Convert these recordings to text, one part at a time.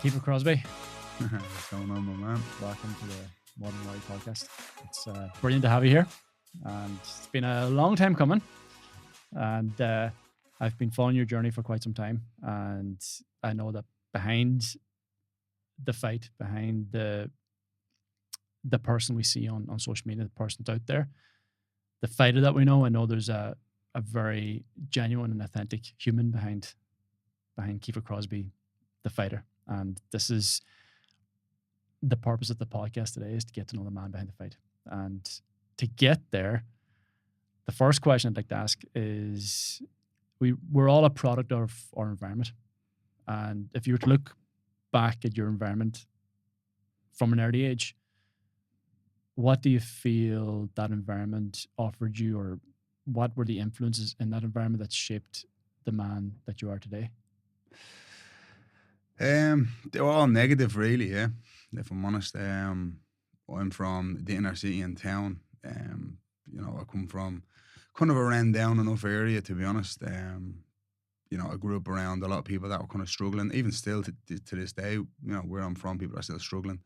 Kiefer Crosbie. What's going on, my man? Welcome to the Modern Warrior podcast. It's brilliant to have you here, and it's been a long time coming. And I've been following your journey for quite some time, and I know that behind the fight, behind the person we see on social media, the person that's out there, the fighter that we know, I know there's a very genuine and authentic human behind Kiefer Crosbie, the fighter. And this is the purpose of the podcast today, is to get to know the man behind the fight. And to get there, the first question I'd like to ask is, we're all a product of our environment. And if you were to look back at your environment from an early age, what do you feel that environment offered you, or what were the influences in that environment that shaped the man that you are today? They're all negative, really. Yeah, if I'm honest. I'm from the inner city in town. I come from kind of a ran down enough area, to be honest. I grew up around a lot of people that were kind of struggling, even still to this day. Where I'm from, people are still struggling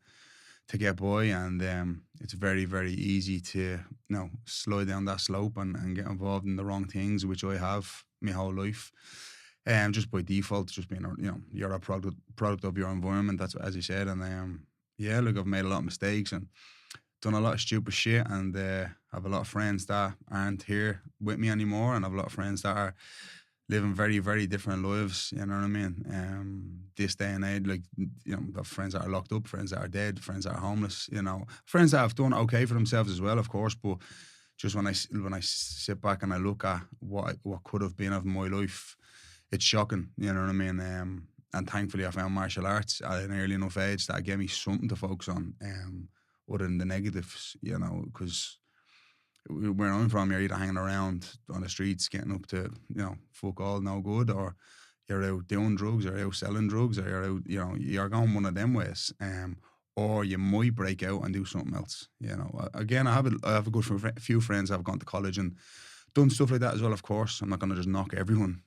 to get by, and it's very, very easy to slide down that slope and get involved in the wrong things, which I have my whole life. Just by default, just being, you're a product of your environment. That's as you said, and I've made a lot of mistakes and done a lot of stupid shit, and I have a lot of friends that aren't here with me anymore, and I have a lot of friends that are living very, very different lives. You know what I mean? This day and age, I have friends that are locked up, friends that are dead, friends that are homeless. Friends that have done okay for themselves as well, of course, but just when I sit back and I look at what could have been of my life, it's shocking, you know what I mean? And thankfully I found martial arts at an early enough age that gave me something to focus on, other than the negatives, because where I'm from, you're either hanging around on the streets, getting up to, fuck all, no good, or you're out doing drugs, or out selling drugs, or you're out, you're going one of them ways, or you might break out and do something else, Again, I have a good few friends I've gone to college and done stuff like that as well, of course. I'm not going to just knock everyone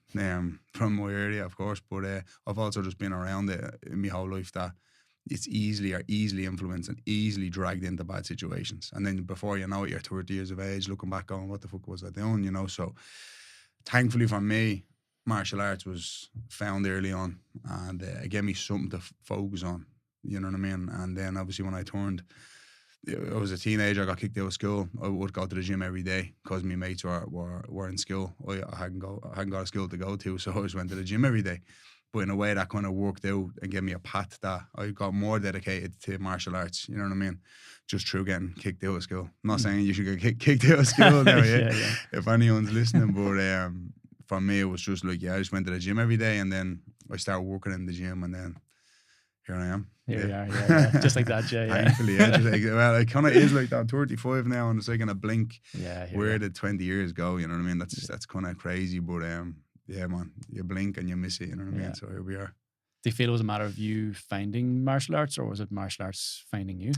from my area, of course, but I've also just been around it in my whole life that it's easily influenced and easily dragged into bad situations. And then before you know it, you're 30 years of age, looking back going, what the fuck was I doing, So thankfully for me, martial arts was found early on, and it gave me something to focus on, you know what I mean? And then obviously when I was a teenager, I got kicked out of school. I would go to the gym every day because my mates were in school. I hadn't got a school to go to, so I just went to the gym every day. But in a way that kind of worked out and gave me a path that I got more dedicated to martial arts, you know what I mean? Just through getting kicked out of school. I'm not saying you should get kicked out of school now, yeah. If anyone's listening, but for me it was just I just went to the gym every day, and then I started working in the gym, and then here I am. Here we are, yeah. Just like that, Jay. Thankfully, well, it kind of is like that. I'm 35 now, and it's like in a blink. Where did 20 years go? You know what I mean? That's kind of crazy, but yeah, man, you blink and you miss it. You know what I mean? So here we are. Do you feel it was a matter of you finding martial arts, or was it martial arts finding you?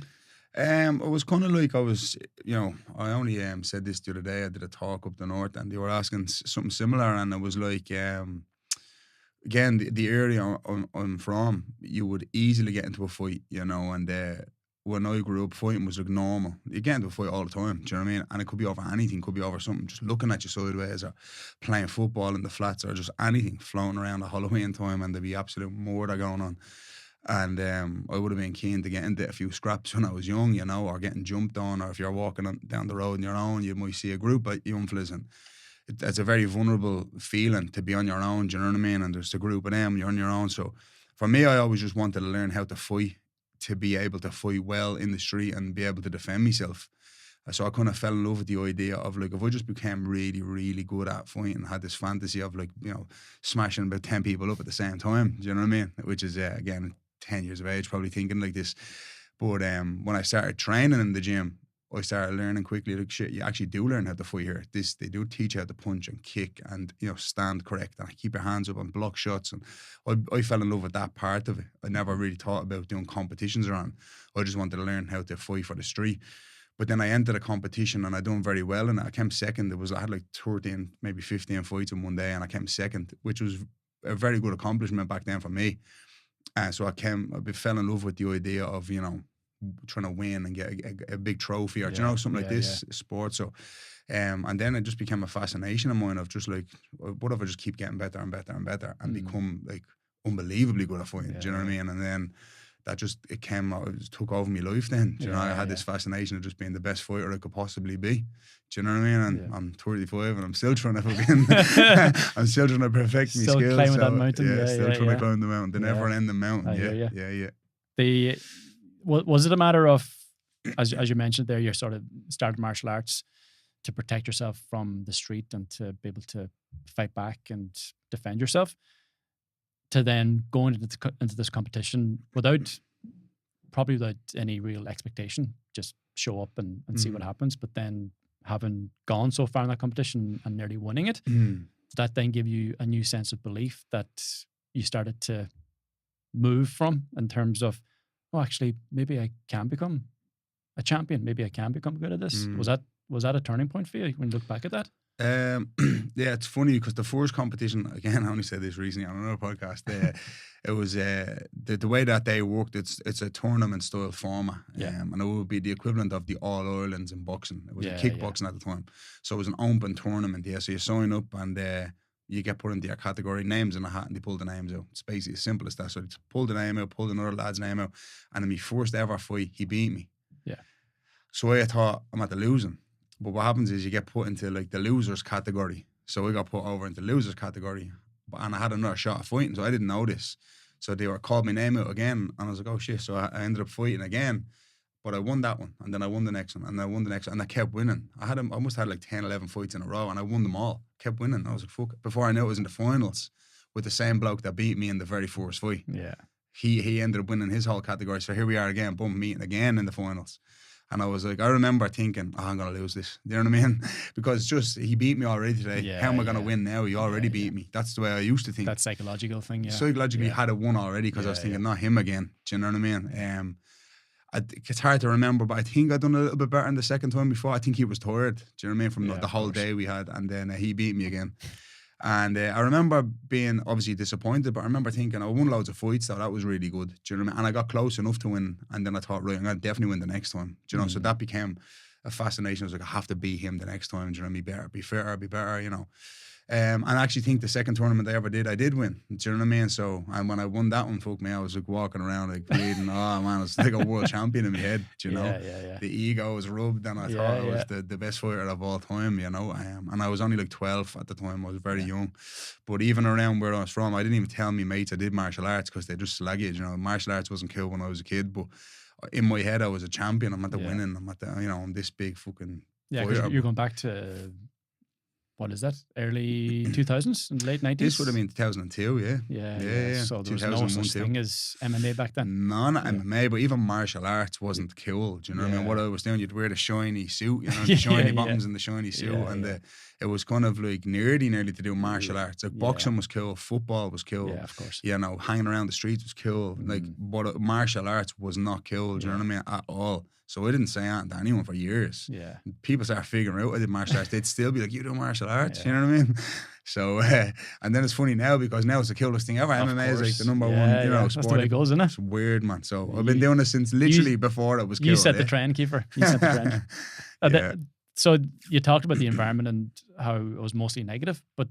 It was kind of like I was, I only said this the other day. I did a talk up the north, and they were asking something similar, and it was like, again, the area I'm from, you would easily get into a fight, and when I grew up, fighting was like normal. You get into a fight all the time, do you know what I mean? And it could be over anything, could be over something just looking at you sideways, or playing football in the flats, or just anything floating around at Halloween time, and there'd be absolute murder going on. And I would have been keen to get into a few scraps when I was young, or getting jumped on, or if you're walking down the road on your own, you might see a group of young fellas, and it's a very vulnerable feeling to be on your own, do you know what I mean? And there's a group of them, you're on your own. So for me, I always just wanted to learn how to fight, to be able to fight well in the street and be able to defend myself. So I kind of fell in love with the idea of if I just became really, really good at fighting, had this fantasy of smashing about 10 people up at the same time, do you know what I mean? Which is, again, 10 years of age, probably thinking like this. But when I started training in the gym, I started learning quickly, shit, you actually do learn how to fight here. They do teach you how to punch and kick and, stand correct and keep your hands up and block shots. And I fell in love with that part of it. I never really thought about doing competitions around. I just wanted to learn how to fight for the street. But then I entered a competition and I done very well in it. I came second. I had 13, maybe 15 fights in one day, and I came second, which was a very good accomplishment back then for me. So I fell in love with the idea of, you know, trying to win and get a big trophy or, you know, something like this sport. So, and then it just became a fascination of mine of just like, what if I just keep getting better and better and better and become like unbelievably good at fighting? Do you know what I mean? And then that just, it took over my life then. Do you know, I had this fascination of just being the best fighter I could possibly be. Do you know what I mean? And I'm 35 and I'm still trying to fucking, I'm still trying to perfect my skills. Still climbing that mountain. Still trying to climb the mountain. The never ending mountain. I hear you. Yeah. Was it a matter of, as you mentioned there, you sort of started martial arts to protect yourself from the street and to be able to fight back and defend yourself, to then going into this competition probably without any real expectation, just show up and see what happens, but then having gone so far in that competition and nearly winning it, did that then give you a new sense of belief that you started to move from, in terms of, oh, actually, maybe I can become a champion. Maybe I can become good at this. Was that a turning point for you when you look back at that? Yeah, it's funny because the first competition, again, I only said this recently on another podcast. It was the way that they worked. It's a tournament style format, and it would be the equivalent of the All Irelands in boxing. It was a kickboxing at the time, so it was an open tournament. Yeah, so you sign up and you get put into your category, names in a hat, and they pull the names out. It's basically as simple as that. So they pulled the name out, pulled another lad's name out, and in my first ever fight, he beat me. Yeah. So I thought I'm at the losing. But what happens is you get put into like the losers category. So I got put over into the losers category, and I had another shot of fighting, so I didn't know this. So they called my name out again, and I was like, oh shit. So I ended up fighting again, but I won that one, and then I won the next one, and I won the next one, and I kept winning. I almost had like 10, 11 fights in a row, and I won them all. Kept winning. I was like, fuck. Before I knew it, I was in the finals with the same bloke that beat me in the very first fight. Yeah. He ended up winning his whole category. So here we are again, boom, meeting again in the finals. And I was like, I remember thinking, oh, I'm going to lose this. You know what I mean? Because just, he beat me already today. How am I going to win now? He already beat me. That's the way I used to think. That psychological thing, Psychologically, had it won already because I was thinking, not him again. Do you know what I mean? It's hard to remember, but I think I'd done a little bit better in the second time before. I think he was tired. Do you know what I mean? From the whole day we had. And then he beat me again. And I remember being obviously disappointed, but I remember thinking, I won loads of fights, so that was really good. Do you know what I mean? And I got close enough to win, and then I thought, right, I'm going to definitely win the next time. Do you know? So that became a fascination. I was like, I have to beat him the next time. Do you know what I mean? Be better, you know. And I actually think the second tournament I ever did, I did win. Do you know what I mean? So, and when I won that one, fuck me, I was like walking around like bleeding. Oh man, it's like a world champion in my head. Do you know? The ego was rubbed, and I thought I was the best fighter of all time. You know, and I was only like 12 at the time. I was very young, but even around where I was from, I didn't even tell my mates I did martial arts because they just slag it. You know, martial arts wasn't cool when I was a kid, but in my head, I was a champion. I'm at the winning. I'm at the, you know, I'm this big fucking. Yeah, because you're going back to. What is that? Early 2000s and late 90s? This would have been 2002, yeah. So there was no such thing as MMA back then? No, not MMA, but even martial arts wasn't cool. Do you know what I mean? What I was doing, you'd wear the shiny suit, you know, the shiny buttons and the shiny suit. It was kind of like nerdy to do martial arts. Like boxing was cool, football was cool. Yeah, of course. You know, hanging around the streets was cool. Like, but martial arts was not cool, do you know what I mean? At all. So I didn't say that to anyone for years. Yeah. People started figuring out I did martial arts. They'd still be like, you do martial arts? You know what I mean? So, and then it's funny now because now it's the coolest thing ever. MMA is like the number one, you know, sport. That's the way it goes, isn't it? It's weird, man. So I've been doing this since literally before it was cool. You set the trend, Kiefer. You set the trend. So you talked about the environment and how it was mostly negative, but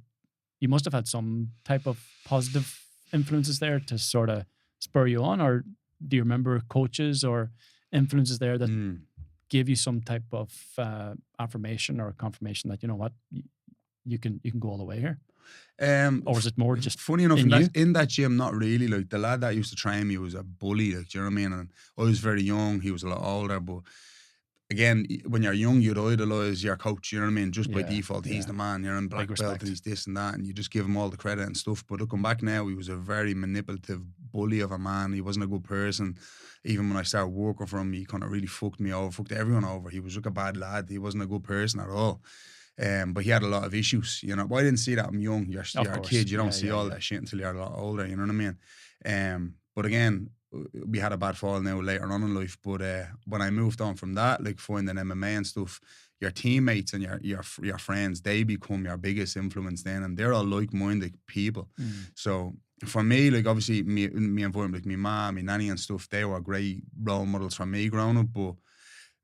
you must have had some type of positive influences there to sort of spur you on, or do you remember coaches or influences there that give you some type of affirmation or confirmation that, you know what, you can go all the way here? Or was it more just funny enough in that gym? Not really. Like the lad that used to train me was a bully. Like, do you know what I mean? And I was very young. He was a lot older, but again, when you're young, you'd idolise your coach, you know what I mean? Just by default, he's the man, you're in black belt and he's this and that, and you just give him all the credit and stuff. But looking back now, he was a very manipulative bully of a man. He wasn't a good person. Even when I started working for him, he kind of really fucked me over, fucked everyone over. He was like a bad lad. He wasn't a good person at all. But he had a lot of issues, you know. But I didn't see that. I'm young. You're a kid. You don't see all that shit until you're a lot older, you know what I mean? But again, we had a bad fall now later on in life, but when I moved on from that, like finding MMA and stuff, your teammates and your friends, they become your biggest influence then, and they're all like-minded people. So for me, like obviously me environment, like my mom, my nanny and stuff, they were great role models for me growing up, but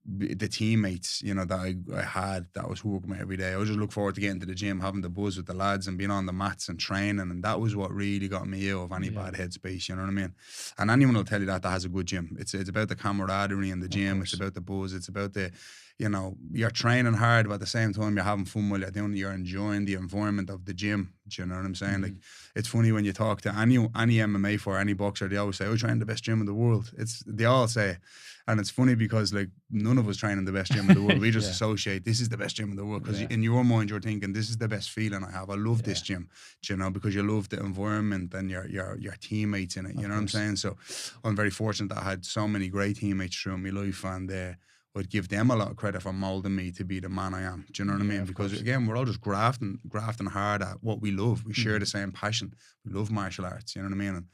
the teammates, you know, that I had, that was who worked me every day. I was just look forward to getting to the gym, having the buzz with the lads and being on the mats and training, and that was what really got me out of any bad headspace, you know what I mean? And anyone will tell you that has a good gym. It's about the camaraderie in the gym, it's about the buzz, it's about the, you know, you're training hard, but at the same time you're having fun while you're doing it, you're enjoying the environment of the gym. Do you know what I'm saying? Like, it's funny when you talk to any MMA for any boxer, they always say, "Oh, train the best gym in the world." They all say, and it's funny because like none of us train in the best gym in the world. We just associate this is the best gym in the world because in your mind you're thinking this is the best feeling I have. I love this gym, do you know, because you love the environment and your teammates in it. You know what I'm saying? So I'm very fortunate that I had so many great teammates throughout my life, and would give them a lot of credit for molding me to be the man I am. Do you know what I mean? Because again, we're all just grafting hard at what we love. We share the same passion. We love martial arts. You know what I mean?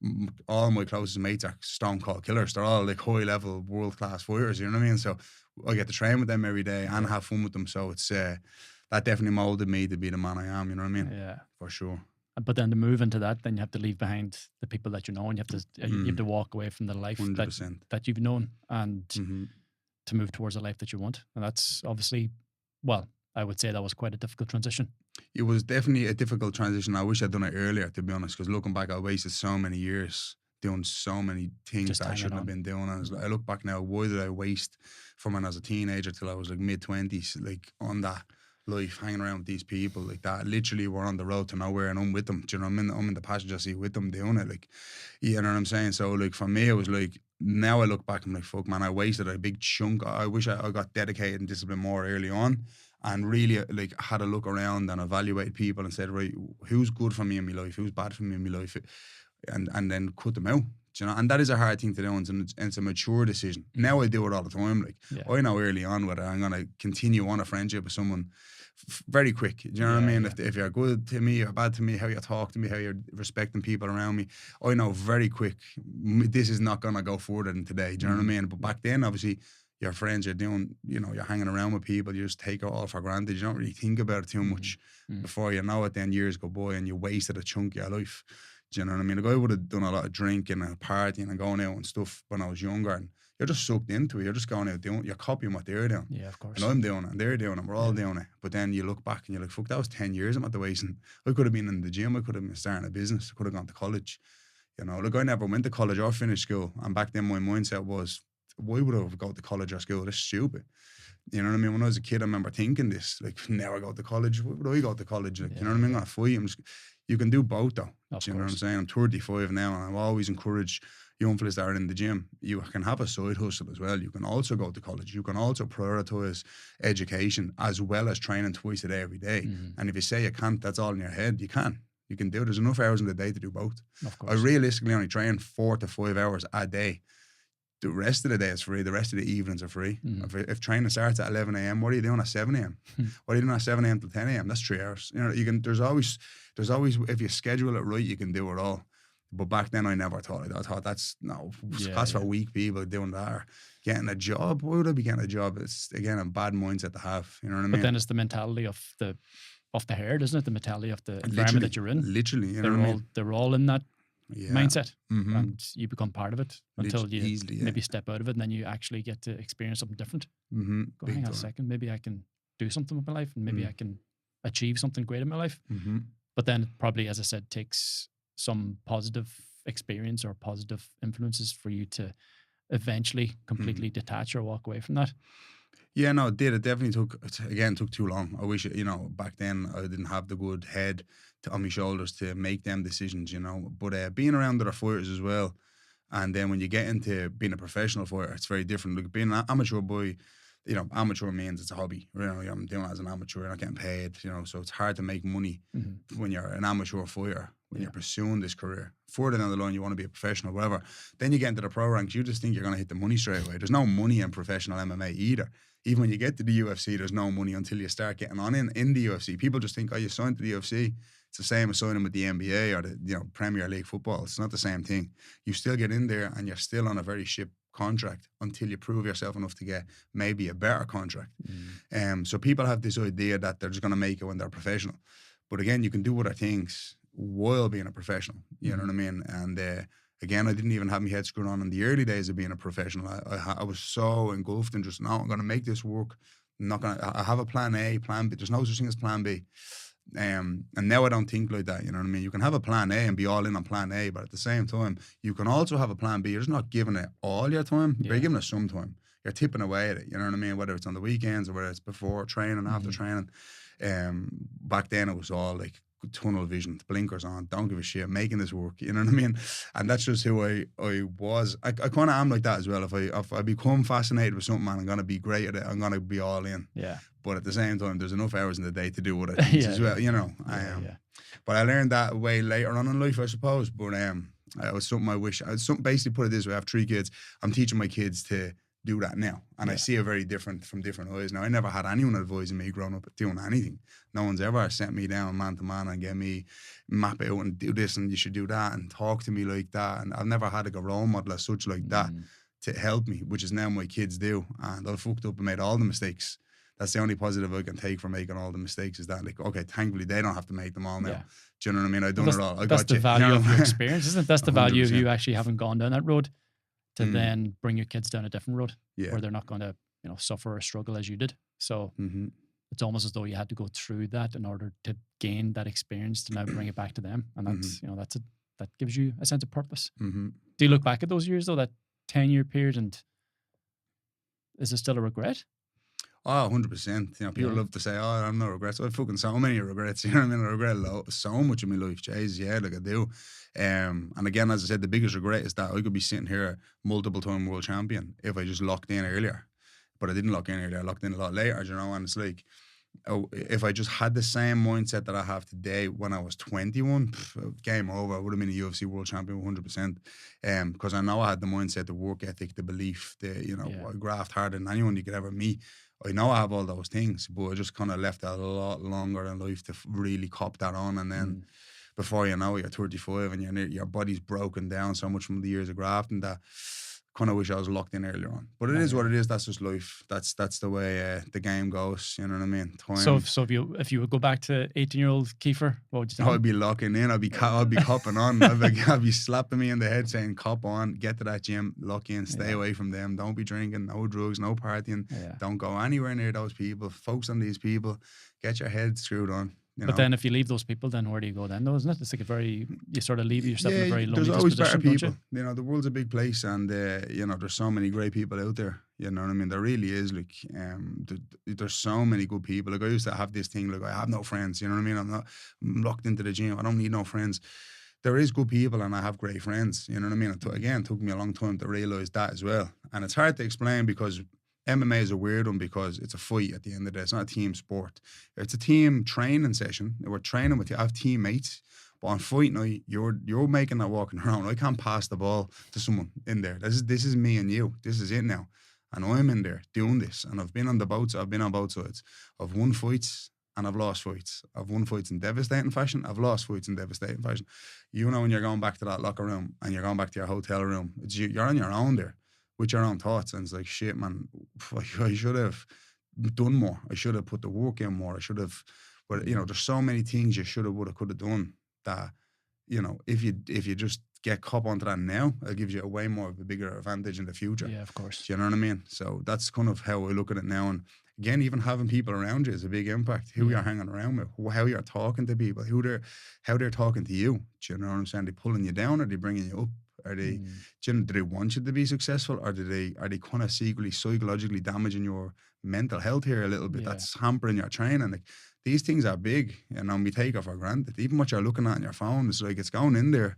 And all my closest mates are stone cold killers. They're all like high level world class fighters. You know what I mean? So I get to train with them every day and have fun with them. So it's that definitely molded me to be the man I am. You know what I mean? Yeah, for sure. But then to move into that, then you have to leave behind the people that you know, and you have to walk away from the life that you've known, and to move towards a life that you want. And that's obviously, well, I would say that was quite a difficult transition. It was definitely a difficult transition. I wish I'd done it earlier, to be honest, because looking back, I wasted so many years doing so many things just that I shouldn't have been doing. And I look back now, why did I waste from when I was a teenager till I was like mid-20s, like on that life, hanging around with these people like that? Literally, we're on the road to nowhere and I'm with them. Do you know what I mean? I'm in the passenger seat with them doing it. Like, you know what I'm saying? So like for me, it was like, now I look back, I'm like, fuck man, I wasted a big chunk. I wish I got dedicated and disciplined more early on, and really like had a look around and evaluated people and said, right, who's good for me in my life, who's bad for me in my life, and then cut them out. You know, and that is a hard thing to do, and it's a mature decision. Now I do it all the time. Like, I know early on whether I'm going to continue on a friendship with someone very quick. Do you know what I mean? If you're good to me or bad to me, how you talk to me, how you're respecting people around me, I know very quick this is not going to go further than today. Do you know what I mean? But back then, obviously, your friends, you're doing, you know, you're hanging around with people, you just take it all for granted. You don't really think about it too much. Before you know it, then years go by and you wasted a chunk of your life. Do you know what I mean? Like, I would have done a lot of drinking and partying and going out and stuff when I was younger, and you're just sucked into it. You're just going out doing, you're copying what they're doing. Yeah, of course. And I'm doing it, and they're doing it, we're all doing it. But then you look back and you're like, fuck, that was 10 years I'm at the waste. And I could have been in the gym, I could have been starting a business, I could have gone to college. You know, like I never went to college or finished school. And back then my mindset was, why would I go to college or school? That's stupid. You know what I mean? When I was a kid, I remember thinking this, like, never go to college. Why would I go to college? Like, you know what I mean? I'm going to fight. You can do both though. Do you know what I'm saying? I'm 35 now, and I've always encouraged young fellas that are in the gym, you can have a side hustle as well. You can also go to college. You can also prioritize education as well as training twice a day, every day. And if you say you can't, that's all in your head. You can. You can do it. There's enough hours in the day to do both. Of course. I realistically only train 4 to 5 hours a day. The rest of the day is free. The rest of the evenings are free. If training starts at 11 a.m., what are you doing at 7 a.m.? What are you doing at 7 a.m. till 10 a.m.? That's 3 hours. You know, you can. There's always, if you schedule it right, you can do it all. But back then, I never thought that. I thought that's for weak people doing that. Or getting a job. Why would I be getting a job? It's again a bad mindset to have. You know what I mean? But then it's the mentality of the herd, isn't it? The mentality of the environment that you're in. Literally, you know what I mean? They're all in that mindset, and you become part of it until you maybe step out of it, and then you actually get to experience something different. Go, hang on a second, maybe I can do something with my life, and maybe I can achieve something great in my life. But then it probably, as I said, takes some positive experience or positive influences for you to eventually completely detach or walk away from that. Yeah, no, it did. It definitely took too long. I wish, back then I didn't have the good head on my shoulders to make them decisions, But being around other fighters as well, and then when you get into being a professional fighter, it's very different. Like being an amateur boy, amateur means it's a hobby. I'm doing it as an amateur, not getting paid, so it's hard to make money when you're an amateur fighter, when you're pursuing this career. Further down the line, you want to be a professional, whatever. Then you get into the pro ranks, you just think you're going to hit the money straight away. There's no money in professional MMA either. Even when you get to the UFC, there's no money until you start getting on in the UFC. People just think, you signed to the UFC. It's the same as signing with the NBA or the Premier League football. It's not the same thing. You still get in there and you're still on a very shit contract until you prove yourself enough to get maybe a better contract. So people have this idea that they're just going to make it when they're professional. But again, you can do other things while being a professional. You know what I mean? And again, I didn't even have my head screwed on in the early days of being a professional. I was so engulfed in just, no, I'm going to make this work. I have a plan A, plan B. There's no such thing as plan B. And now I don't think like that, you know what I mean? You can have a plan A and be all in on plan A, but at the same time, you can also have a plan B. You're just not giving it all your time, but you're giving it some time. You're tipping away at it, you know what I mean? Whether it's on the weekends or whether it's before training, after training. Back then it was all like tunnel vision, blinkers on, don't give a shit, making this work, you know what I mean? And that's just who I was. I kind of am like that as well. If I become fascinated with something and I'm going to be great at it, I'm going to be all in. Yeah. But at the same time, there's enough hours in the day to do other things as well, you know. But I learned that way later on in life, I suppose. But it was something I wish, basically put it this way, I have 3 kids. I'm teaching my kids to do that now. And I see it very different from different eyes. Now, I never had anyone advising me growing up doing anything. No one's ever sent me down man to man and get me map out and do this and you should do that and talk to me like that. And I've never had like a role model as such like that to help me, which is now my kids do. And I fucked up and made all the mistakes. That's the only positive I can take from making all the mistakes is that, like, okay, thankfully they don't have to make them all now. Yeah. Do you know what I mean? I've done it all. That's the value of your experience, isn't it? That's the value of you actually having gone down that road to then bring your kids down a different road where they're not going to, suffer or struggle as you did. So it's almost as though you had to go through that in order to gain that experience to now bring it back to them. And that's, that gives you a sense of purpose. Do you look back at those years though, that 10-year period, and is it still a regret? Oh, 100%. People love to say, oh, I have no regrets. I have fucking so many regrets. You know what I mean? I regret so much in my life. Jesus, yeah, like I do. And again, as I said, the biggest regret is that I could be sitting here multiple-time world champion if I just locked in earlier. But I didn't lock in earlier. I locked in a lot later, and it's like, if I just had the same mindset that I have today when I was 21, game over. I would have been a UFC world champion 100%. Because I know I had the mindset, the work ethic, the belief, I graft harder than anyone you could ever meet. I know I have all those things, but I just kind of left that a lot longer in life to really cop that on. And then before you know it, you're 35 and your body's broken down so much from the years of grafting that kind of wish I was locked in earlier on. But it is what it is. That's just life. That's the way the game goes. You know what I mean? Time. So if you would go back to 18-year-old Kiefer, what would you do? I'd be locking in. I'd be copping on. I'd be slapping me in the head saying, cop on, get to that gym, lock in, stay away from them. Don't be drinking, no drugs, no partying. Don't go anywhere near those people. Focus on these people. Get your head screwed on. But then if you leave those people, then where do you go then though, isn't it? It's like you sort of leave yourself in a very lonely there's always better position, people. The world's a big place and, there's so many great people out there. You know what I mean? There really is. Like, there's so many good people. Like, I used to have this thing, like, I have no friends. You know what I mean? I'm locked into the gym. I don't need no friends. There is good people and I have great friends. You know what I mean? It took me a long time to realise that as well. And it's hard to explain because MMA is a weird one because it's a fight at the end of the day. It's not a team sport. It's a team training session. We're training with you. I have teammates. But on fight night, you're making that walking around. I can't pass the ball to someone in there. This is me and you. This is it now. And I'm in there doing this. And I've been on both sides. I've won fights and I've lost fights. I've won fights in devastating fashion. I've lost fights in devastating fashion. When you're going back to that locker room and you're going back to your hotel room, you're on your own there with your own thoughts. And it's like, shit, man, I should have done more. I should have put the work in more. I should have, but there's so many things you should have, would have, could have done that, if you just get caught onto that now, it gives you a way more of a bigger advantage in the future. Yeah, of course. Do you know what I mean? So that's kind of how I look at it now. And again, even having people around you is a big impact. Who you're hanging around with, how you're talking to people, how they're talking to you. Do you know what I'm saying? Are they pulling you down or are they bringing you up? Are they, do they want you to be successful, or are they kind of secretly, psychologically damaging your mental health here a little bit? That's hampering your training. Like, these things are big, we take it for granted. Even what you're looking at on your phone, it's like it's going in there.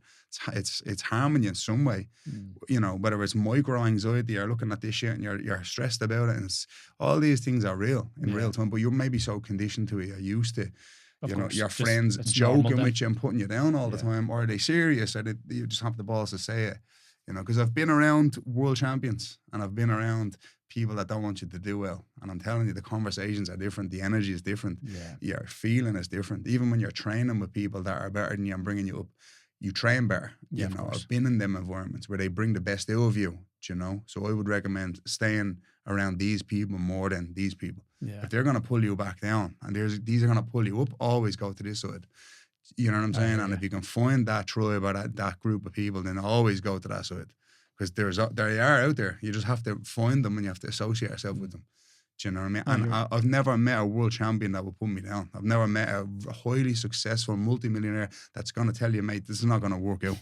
It's harming you in some way. Whether it's micro anxiety, you're looking at this shit and you're stressed about it, and all these things are real in real time. But you're maybe so conditioned to it, you're used to. Your friends joking with you and putting you down all the time. Or are they serious? Or you just have the balls to say it? Because I've been around world champions and I've been around people that don't want you to do well. And I'm telling you, the conversations are different. The energy is different. Your feeling is different. Even when you're training with people that are better than you and bringing you up, you train better. I've been in them environments where they bring the best out of you. you know? So I would recommend staying around these people more than these people. Yeah. If they're going to pull you back down and these are going to pull you up, always go to this side. You know what I'm saying? And if you can find that tribe or that group of people, then always go to that side. Because they are out there. You just have to find them and you have to associate yourself with them. Do you know what I mean? And I've never met a world champion that would put me down. I've never met a highly successful multimillionaire that's going to tell you, mate, this is not going to work out.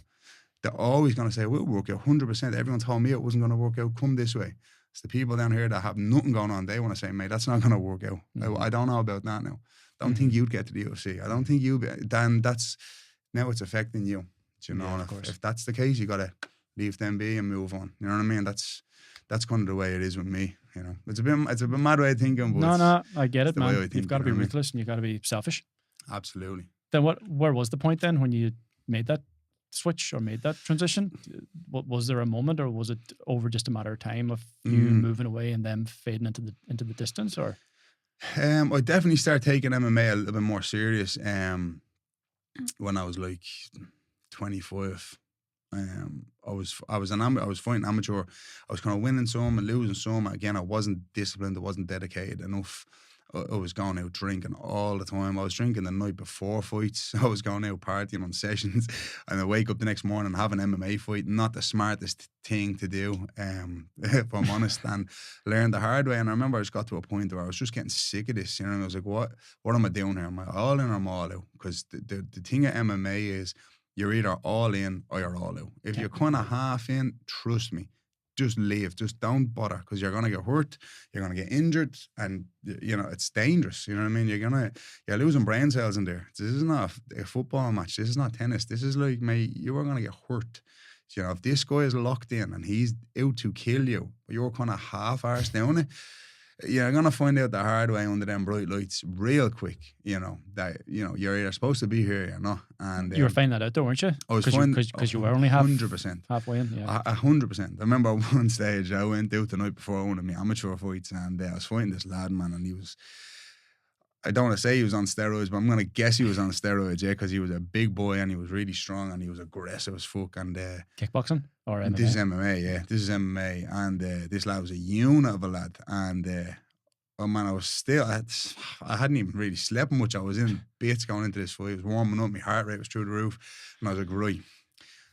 They're always going to say, we'll work out 100%. Everyone told me it wasn't going to work out. Come this way. It's the people down here that have nothing going on. They want to say, mate, that's not going to work out. I don't know about that now. I don't think you'd get to the UFC. I don't think then now it's affecting you. Do you know? Yeah, if that's the case, you got to leave them be and move on. You know what I mean? That's kind of the way it is with me. You know, it's a bit mad way of thinking. But no, I get it, man. You've got to be ruthless and you've got to be selfish. Absolutely. Then where was the point then when you made that switch or made that transition? Was there a moment, or was it over just a matter of time of you moving away and them fading into the distance? Or I definitely started taking MMA a little bit more serious when I was like 25. I was fighting amateur. I was kind of winning some and losing some. Again, I wasn't disciplined. I wasn't dedicated enough. I was going out drinking all the time. I was drinking the night before fights. I was going out partying on sessions, and I wake up the next morning and have an MMA fight. Not the smartest thing to do, if I'm honest, and learned the hard way. And I remember I just got to a point where I was just getting sick of this. You know, and I was like, what am I doing here? Am I all in or am I all out? Because the thing at MMA is you're either all in or you're all out. If you're kind of half in, trust me, just leave. Just don't bother, because you're going to get hurt, you're going to get injured, and, you know, it's dangerous. You know what I mean? You're losing brain cells in there. This is not a football match. This is not tennis. This is like, mate, you are going to get hurt. You know, if this guy is locked in and he's out to kill you, but you're kind of half-arsed down it, you're going to find out the hard way under them bright lights real quick, you know, that, you know, you're either supposed to be here or you're not. And you were finding that out though, weren't you? I was finding, because you were only 100%. Halfway in, yeah. 100%. I remember one stage I went out the night before one of my amateur fights, and I was fighting this lad, man, and he was, I don't want to say he was on steroids, but I'm going to guess he was on steroids, yeah, because he was a big boy and he was really strong and he was aggressive as fuck. And kickboxing or MMA? This is MMA, yeah. This is MMA. And this lad was a unit of a lad. And oh man, I hadn't even really slept much. I was in bits going into this fight. It was warming up. My heart rate was through the roof. And I was like, right,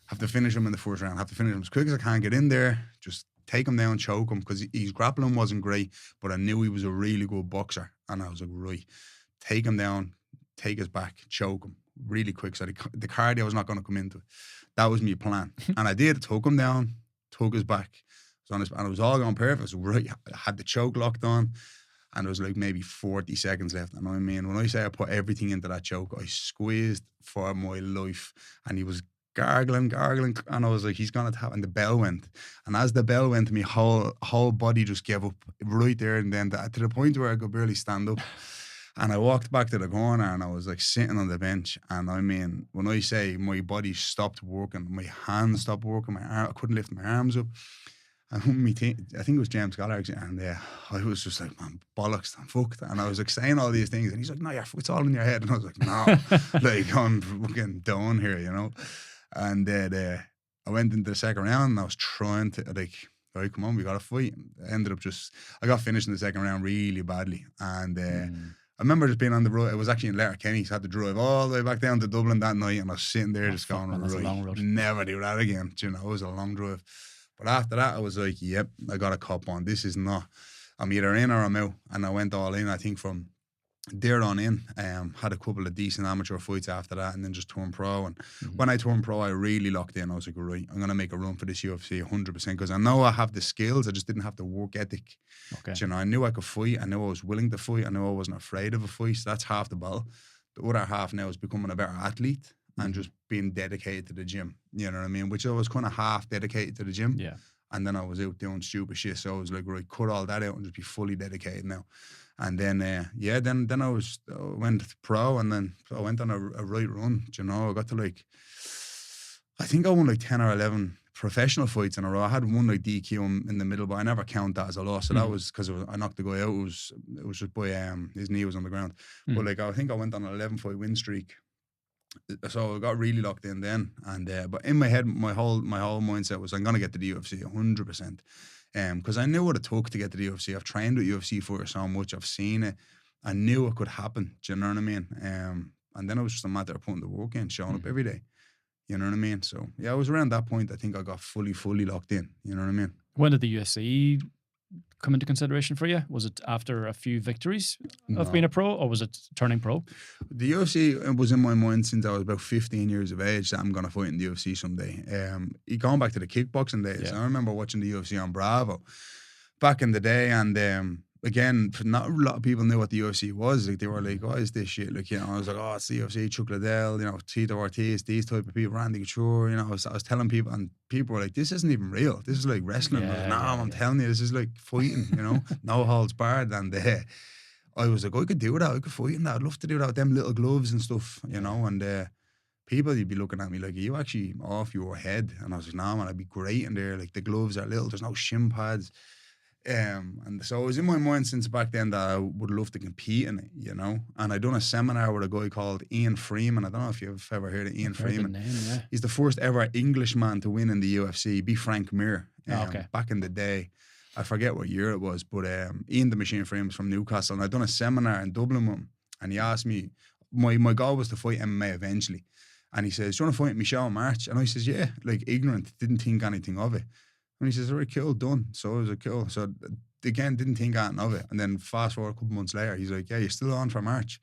have to finish him in the first round. Have to finish him as quick as I can. Get in there, just take him down, choke him, because his grappling wasn't great, but I knew he was a really good boxer. And I was like, right, take him down, take his back, choke him really quick. So the cardio was not going to come into it. That was my plan. And I did. Took him down, took his back. And it was all going perfect. I was right. I had the choke locked on, and there was like maybe 40 seconds left. And I mean, when I say I put everything into that choke, I squeezed for my life. And he was gargling, and I was like, he's gonna tap, and the bell went, and as the bell went, my whole body just gave up right there and then, to the point where I could barely stand up. And I walked back to the corner, and I was like sitting on the bench, and I mean, when I say my body stopped working, my hands stopped working, I couldn't lift my arms up. And I think it was James Gallagher, and I was just like, man, bollocks, I'm fucked. And I was like saying all these things, and he's like, no, it's all in your head. And I was like, no, like, I'm fucking done here, you know. And then I went into the second round, and I was trying to, like, all right, come on, we got to fight. I got finished in the second round really badly. And I remember just being on the road. It was actually in Letterkenny, so I had to drive all the way back down to Dublin that night, and I was sitting there just going, man, right, never do that again. You know, it was a long drive. But after that, I was like, yep, I got a cop on. This is not, I'm either in or I'm out. And I went all in, I think, from there on in. Had a couple of decent amateur fights after that, and then just turned pro. And when I turned pro, I really locked in. I was like, right, I'm going to make a run for this UFC 100%, because I know I have the skills. I just didn't have the work ethic. Okay. You know, I knew I could fight. I knew I was willing to fight. I knew I wasn't afraid of a fight. So that's half the battle. The other half now is becoming a better athlete and just being dedicated to the gym. You know what I mean? Which I was kind of half dedicated to the gym. Yeah. And then I was out doing stupid shit. So I was like, right, cut all that out and just be fully dedicated now. And then, then I went pro, and then I went on a right run. You know, I got to I think I won 10 or 11 professional fights in a row. I had one DQ in the middle, but I never count that as a loss. So that was because I knocked the guy out. It was just by his knee was on the ground. But I think I went on an 11-fight win streak. So I got really locked in then, and but in my head, my whole mindset was I'm gonna get to the UFC 100%, because I knew what it took to get to the UFC. I've trained with UFC for so much, I've seen it, I knew it could happen. Do you know what I mean? And then it was just a matter of putting the work in, showing up every day. You know what I mean? So yeah, I was around that point. I think I got fully locked in. You know what I mean? When did the UFC come into consideration for you? Was it after a few victories of being a pro, or was it turning pro? The UFC was in my mind since I was about 15 years of age that I'm going to fight in the UFC someday. Going back to the kickboxing days, I remember watching the UFC on Bravo back in the day, and again, not a lot of people knew what the UFC was. Like, they were like, "Oh, is this shit?" Like, you know, I was like, "Oh, it's the UFC, Chuck Liddell, you know, Tito Ortiz, these type of people, Randy Couture." You know, I was telling people, and people were like, "This isn't even real. This is like wrestling." I was like, "No, I'm telling you, this is like fighting. You know, no holds barred." And I was like, "I could do that. I could fight in that. I'd love to do that with them little gloves and stuff." You know, and people, you'd be looking at me like, "Are you actually off your head?" And I was like, "Nah, man, I'd be great in there. Like, the gloves are little. There's no shin pads." And so it was in my mind since back then that I would love to compete in it, you know. And I done a seminar with a guy called Ian Freeman. I don't know if you've ever heard of Ian Freeman. The name, He's the first ever Englishman to win in the UFC. Be Frank Mir. Back in the day, I forget what year it was, but Ian the Machine Freeman's from Newcastle, and I done a seminar in Dublin with him. And he asked me, my goal was to fight MMA eventually. And he says, "Do you want to fight Michelle in March?" And I says, "Yeah," like ignorant, didn't think anything of it. And he says, "All right, cool, done." So I was like, cool. So again, didn't think anything of it. And then fast forward a couple months later, he's like, "Yeah, you're still on for March."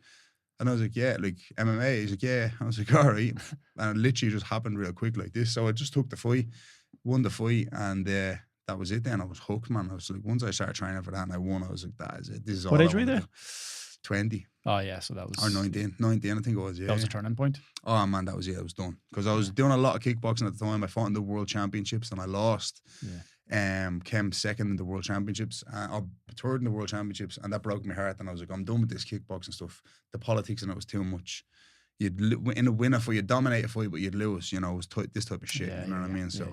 And I was like, "Yeah, like MMA." He's like, "Yeah." I was like, "All right." And it literally just happened real quick like this. So I just took the fight, won the fight, and that was it then. I was hooked, man. I was like, once I started training for that and I won, I was like, that is it. This is all What I age were you wanna there? do. 20. Oh, yeah. So that was... Or 19, I think it was, yeah. That was a turning point. Oh, man, that was it. I was done. Because I was doing a lot of kickboxing at the time. I fought in the World Championships and I lost. Came second in the World Championships, or third in the World Championships, and that broke my heart. And I was like, I'm done with this kickboxing stuff. The politics in it was too much. You'd in a winner fight, you'd dominate a fight, but you'd lose. You know, it was this type of shit. You know what I mean? So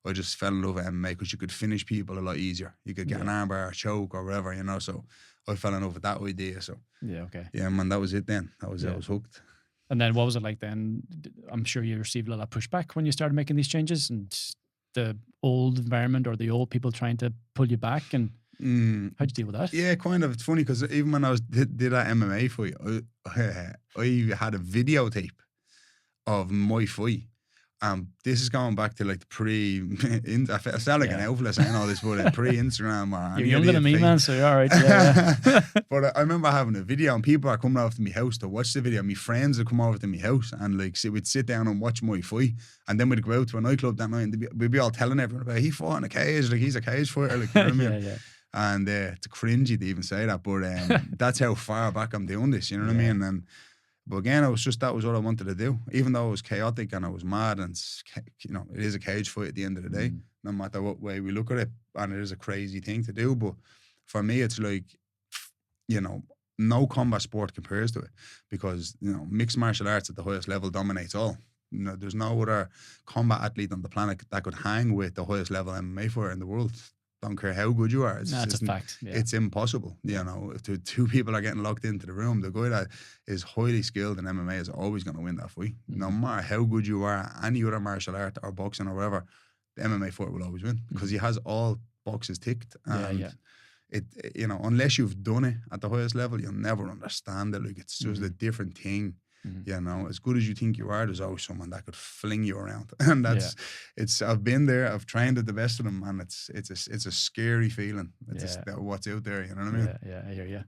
I just fell in love with MMA because you could finish people a lot easier. You could get an armbar, a choke, or whatever. You know, so I fell in love with that idea. So yeah, man, that was it. Then that was it. I was hooked. And then what was it like then? I'm sure you received a lot of pushback when you started making these changes, and the old environment or the old people trying to pull you back. And how'd you deal with that? Yeah, kind of. It's funny because even when I did that MMA fight, I had a videotape of my fight. This is going back to like the I sound like an outlet saying all this, but pre-Instagram or you're younger than me, man, so you're all right. Yeah. But I remember having a video and people are coming over to my house to watch the video. My friends would come over to my house and like we'd sit down and watch my fight, and then we'd go out to a nightclub that night and we'd be all telling everyone about he fought in a cage, like he's a cage fighter, like, you know what I mean? And it's cringy to even say that, but that's how far back I'm doing this, you know what I mean? But again, that was what I wanted to do. Even though it was chaotic and I was mad, and you know, it is a cage fight at the end of the day, no matter what way we look at it, and it is a crazy thing to do. But for me, it's like, you know, no combat sport compares to it, because, you know, mixed martial arts at the highest level dominates all. You know, there's no other combat athlete on the planet that could hang with the highest level MMA fighter in the world. Don't care how good you are. That's a fact. Yeah. It's impossible. You know, if two people are getting locked into the room, the guy that is highly skilled in MMA is always going to win that fight. No matter how good you are, any other martial art or boxing or whatever, the MMA fighter will always win because he has all boxes ticked. And it, you know, unless you've done it at the highest level, you'll never understand it. Like, it's just a different thing. You know, as good as you think you are, there's always someone that could fling you around, and I've been there, I've trained at the best of them, and it's a scary feeling. It's just what's out there, you know what I mean? Yeah, I hear you.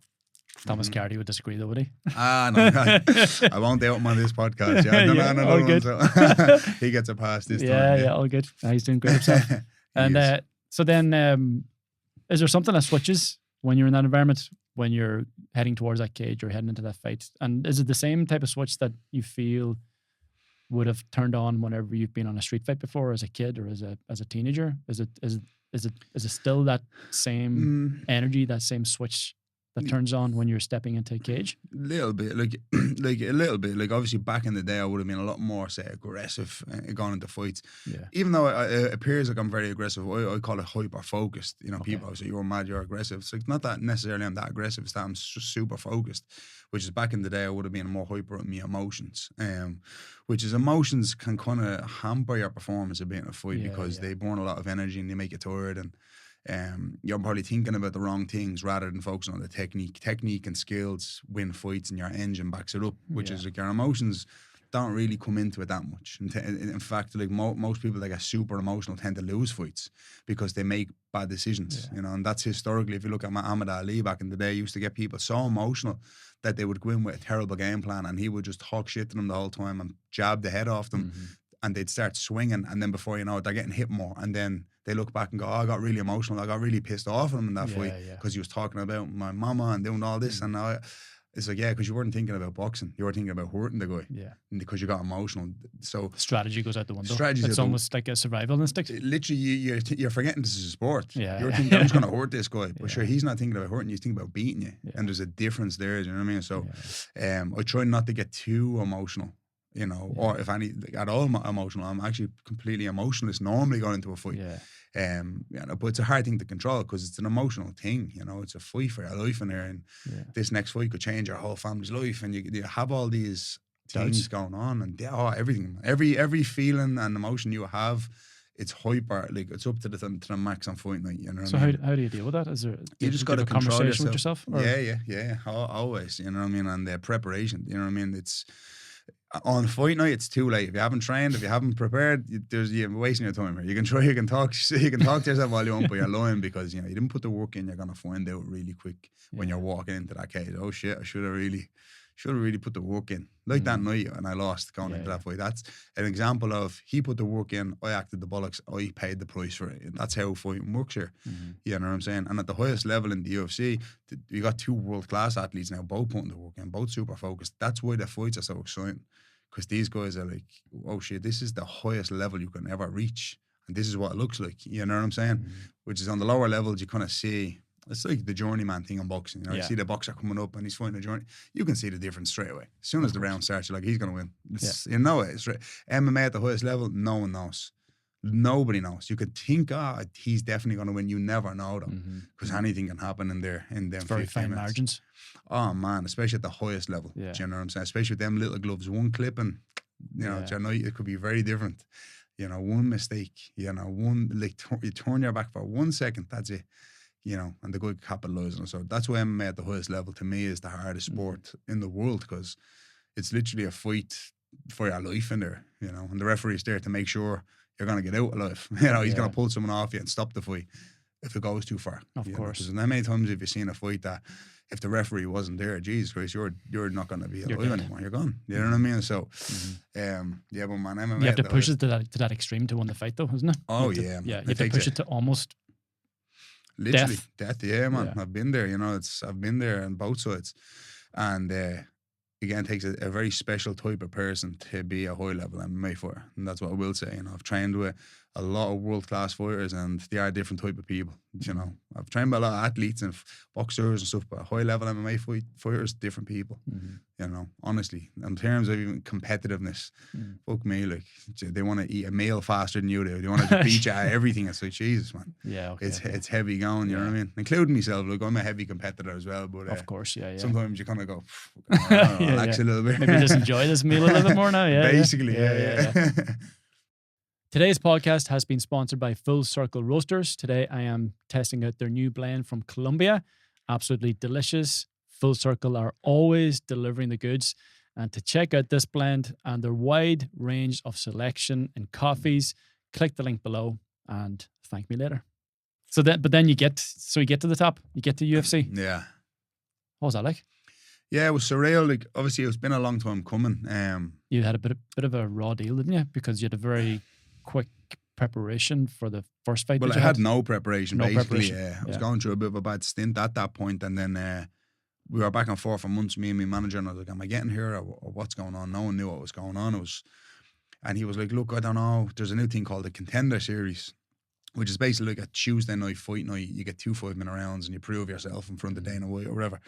Thomas Carty would disagree though, would he? No, I won't out him on this podcast. No, all good. So he gets a pass this time. Yeah, all good. He's doing great himself. And so then, is there something that switches when you're in that environment? When you're heading towards that cage or heading into that fight? And is it the same type of switch that you feel would have turned on whenever you've been on a street fight before, as a kid or as a teenager? Is it still that same energy, that same switch that turns on when you're stepping into a cage? Little bit, like a little bit. Like obviously back in the day, I would have been a lot more, say, aggressive going into fights. Yeah. Even though it appears like I'm very aggressive, I call it hyper focused. You know, Okay. people always say, you're mad, you're aggressive. It's like not that necessarily I'm that aggressive, it's that I'm just super focused, which is back in the day, I would have been more hyper with my emotions. Which is emotions can kind of hamper your performance a bit in a fight because they burn a lot of energy and they make you tired, and you're probably thinking about the wrong things rather than focusing on the technique. Technique and skills win fights, and your engine backs it up, which is like your emotions don't really come into it that much. In fact, like most people that get super emotional tend to lose fights because they make bad decisions, you know, and that's historically, if you look at Muhammad Ali back in the day, he used to get people so emotional that they would go in with a terrible game plan and he would just talk shit to them the whole time and jab the head off them. And they'd start swinging, and then before you know it, they're getting hit more. And then they look back and go, oh, I got really emotional. I got really pissed off at him in that fight because he was talking about my mama and doing all this. And it's like, because you weren't thinking about boxing. You were thinking about hurting the guy. Yeah. Because you got emotional. So strategy goes out the window. It's almost like a survival instinct. Literally, you're forgetting this is a sport. Yeah. You're thinking, I'm just going to hurt this guy. But sure, he's not thinking about hurting you. He's thinking about beating you. Yeah. And there's a difference there. Do you know what I mean? So I try not to get too emotional. You know, or if any at all emotional, I'm actually completely emotionless normally going into a fight. But it's a hard thing to control because it's an emotional thing. You know, it's a fight for your life in there, and this next fight could change your whole family's life, and you have all these things going on, and everything, every feeling and emotion you have, it's hyper. Like it's up to the max on fight night. You know. So how do you deal with that? Is there you just got to control conversation with yourself? Or? Yeah. Always. You know what I mean? And the preparation. You know what I mean? It's. On fight night, it's too late. If you haven't trained, if you haven't prepared, you're wasting your time here. You can talk to yourself all you want, but you're lying because you didn't put the work in. You're gonna find out really quick when you're walking into that cage. Oh shit! I should have really put the work in. Like that night, and I lost going into that fight. That's an example of he put the work in. I acted the bollocks. I paid the price for it. And that's how fighting works here. You know what I'm saying? And at the highest level in the UFC, you got two world-class athletes now, both putting the work in, both super focused. That's why the fights are so exciting. Because these guys are like, oh shit, this is the highest level you can ever reach. And this is what it looks like. You know what I'm saying? Which is on the lower levels, you kind of see, it's like the journeyman thing in boxing. You know, you see the boxer coming up and he's fighting a journey. You can see the difference straight away. As soon as the round starts, you're like, he's going to win. You know it. It's right. MMA at the highest level, no one knows. Nobody knows. You could think, he's definitely going to win. You never know though, because anything can happen in there. Very fine margins. Oh man, especially at the highest level. Do you know what I'm saying? Especially with them little gloves, one clip and it could be very different. You know, one mistake. You know, you turn your back for 1 second. That's it. You know, and the guy capitalizes on it. So that's why MMA at the highest level to me is the hardest sport in the world because it's literally a fight for your life in there. You know, and the referee's there to make sure you're going to get out alive. You know, he's going to pull someone off you and stop the fight if it goes too far. Of course. Because how many times have you seen a fight that if the referee wasn't there, Jesus Christ, you're not going to be alive anymore. You're gone. You know what I mean? So, but man, MMA. You have to push it to that extreme to win the fight, though, isn't it? Oh, you have to push it to almost literally death. Yeah, man. Yeah. I've been there. You know, I've been there on both sides, and again, it takes a very special type of person to be a high level MMA fighter, and that's what I will say. You know, I've trained with a lot of world class fighters, and they are different type of people. You know, I've trained with a lot of athletes and boxers and stuff, but high level MMA fighters, different people. You know, honestly, in terms of even competitiveness, fuck me, like they want to eat a meal faster than you do. They want to beat you at everything. It's like Jesus, man. Yeah, okay, it's heavy going. You know what I mean? Including myself. Look, I'm a heavy competitor as well, but of course, sometimes you kind of go, relax a little bit. Maybe just enjoy this meal a little bit more now. Yeah, basically, Today's podcast has been sponsored by Full Circle Roasters. Today I am testing out their new blend from Colombia. Absolutely delicious. Full Circle are always delivering the goods. And to check out this blend and their wide range of selection in coffees, click the link below and thank me later. But then you get to the top. You get to UFC. Yeah. What was that like? Yeah, it was surreal. Like obviously, it's been a long time coming. You had a bit of a raw deal, didn't you? Because you had a very quick preparation for the first fight. Well, I had no preparation, basically. Preparation. I was going through a bit of a bad stint at that point, and then we were back and forth for months, me and my manager, and I was like, am I getting here or what's going on? No one knew what was going on. And he was like, look, I don't know. There's a new thing called the Contender Series. which is basically like a Tuesday night fight night. You get 2 5-minute rounds and you prove yourself in front of Dana White or whatever.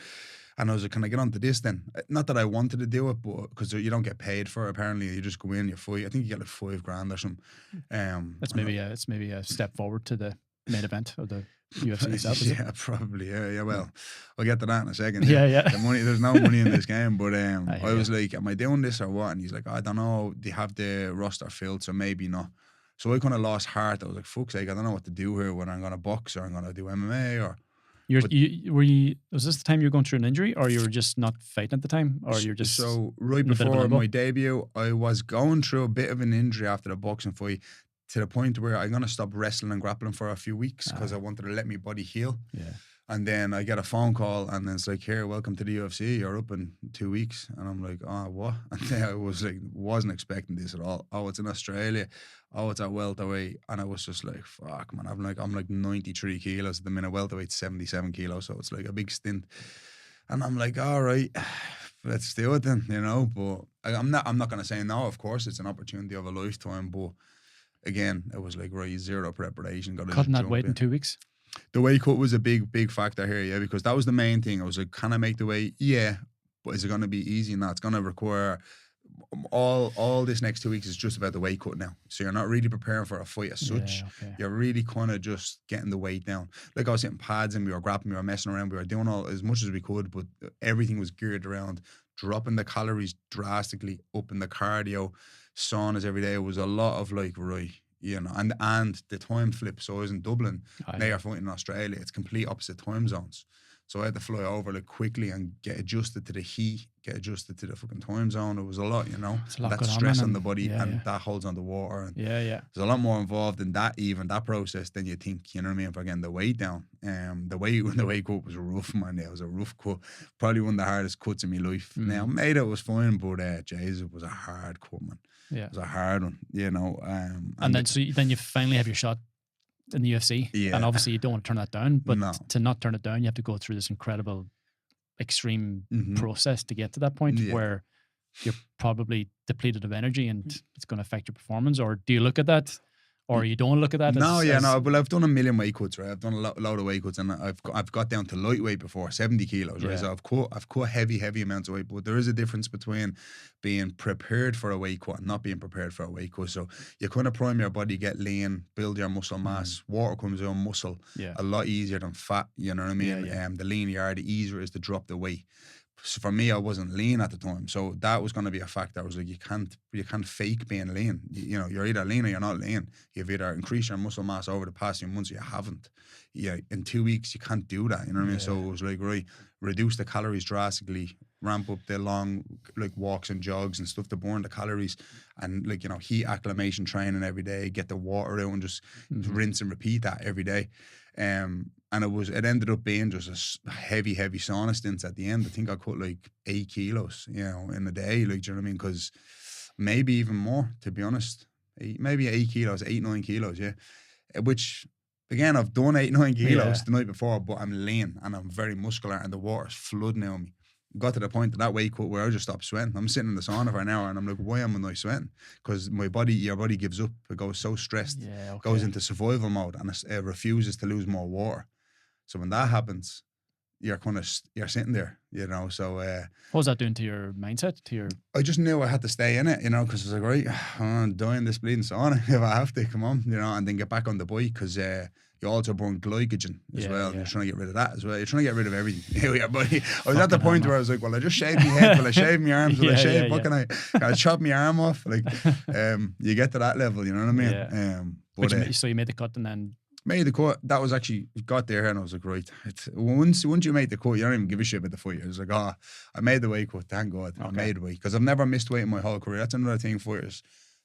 And I was like, can I get onto this then? Not that I wanted to do it, but because you don't get paid for it, apparently. You just go in, you fight. I think you get like $5,000 or something. It's maybe a step forward to the main event of the UFC itself. Yeah, probably. Yeah. Well, I'll get to that in a second. Yeah. There's no money in this game, but I was like, am I doing this or what? And he's like, I don't know. They have the roster filled, so maybe not. So I kind of lost heart. I was like, fuck's sake, I don't know what to do here, whether I'm going to box or I'm going to do MMA or... Was this the time you were going through an injury, or you were just not fighting at the time, or you're just... So right before my debut, I was going through a bit of an injury after the boxing fight, to the point where I'm going to stop wrestling and grappling for a few weeks because I wanted to let my body heal. Yeah. And then I get a phone call and then it's like, here, welcome to the UFC. You're up in 2 weeks. And I'm like, oh, what? And then I was like, wasn't expecting this at all. Oh, it's in Australia. Oh, it's at welterweight. And I was just like, fuck, man. I'm like 93 kilos at the minute. Welterweight's 77 kilos. So it's like a big stint. And I'm like, all right, let's do it then, you know. But I'm not going to say no, of course. It's an opportunity of a lifetime. But again, it was like, right, zero preparation. Cutting that weight in 2 weeks? The weight cut was a big factor here, yeah, because that was the main thing. I was like, can I make the weight? Yeah, but is it going to be easy? No, it's going to require all this next 2 weeks is just about the weight cut now. So you're not really preparing for a fight as such. Okay. You're really kind of just getting the weight down. Like I was hitting pads and we were grappling, we were messing around, we were doing all as much as we could, but everything was geared around dropping the calories drastically, up in the cardio, saunas every day. It was a lot of like, right, you know, and the time flip. So I was in Dublin. Now you're fighting in Australia. It's complete opposite time zones. So I had to fly over like quickly and get adjusted to the heat, get adjusted to the fucking time zone. It was a lot, you know. That's stress on the body and that holds on the water. And yeah. There's a lot more involved in that process than you think, you know what I mean, for getting the weight down. The weight cut was rough, man. It was a rough cut. Probably one of the hardest cuts in my life. Now, made it was fine, but Jesus, it was a hard cut, man. Yeah. It was a hard one, you know. And then you finally have your shot in the UFC. Yeah. And obviously you don't want to turn that down, but No. to not turn it down, you have to go through this incredible extreme process to get to that point where you're probably depleted of energy and it's going to affect your performance. Or do you look at that? Or you don't look at that? No. Well, I've done a million weight cuts, right? I've done a lot of weight cuts, and I've got down to lightweight before, 70 kilos, right? So I've cut heavy amounts of weight, but there is a difference between being prepared for a weight cut and not being prepared for a weight cut. So you kind of prime your body, get lean, build your muscle mass. Water comes out of muscle a lot easier than fat. You know what I mean? The leaner you are, the easier it is to drop the weight. So for me, I wasn't lean at the time, so that was going to be a factor. I was like, you can't fake being lean. You know, you're either lean or you're not lean. You've either increased your muscle mass over the past few months, or you haven't. Yeah, in 2 weeks you can't do that. You know what I mean? So it was like, right, reduce the calories drastically, ramp up the long like walks and jogs and stuff to burn the calories, and like, you know, heat acclimation training every day. Get the water out and just rinse and repeat that every day. And it ended up being just a heavy sauna stints at the end. I think I cut like 8 kilos, you know, in a day. Like, do you know what I mean? Because maybe even more, to be honest. Maybe 8 kilos, 9 kilos, yeah. Which, again, I've done 9 kilos the night before, but I'm lean and I'm very muscular and the water's flooding out of me. Got to the point of that weight cut where I just stopped sweating. I'm sitting in the sauna for an hour and I'm like, why am I not sweating? Because your body gives up. It goes so stressed, goes into survival mode, and it refuses to lose more water. So when that happens, you're sitting there, you know. So what was that doing to your mindset? I just knew I had to stay in it, you know, because I was like, right, I'm dying this bleeding sauna if I have to, come on, you know, and then get back on the bike, because you also burn glycogen as well. You're trying to get rid of that as well. You're trying to get rid of everything. Yeah, buddy. I was at the point where I was like, well, I just shaved my head. Will I shave my arms? Will I shave? What can I chop my arm off? Like, you get to that level, you know what I mean? Yeah. So you made the cut and then... Made the cut. That was actually, got there and I was like, right. Once you make the cut, you don't even give a shit about the fight. I was like, I made the weight cut. Thank God. I made weight. Because I've never missed weight in my whole career. That's another thing fighters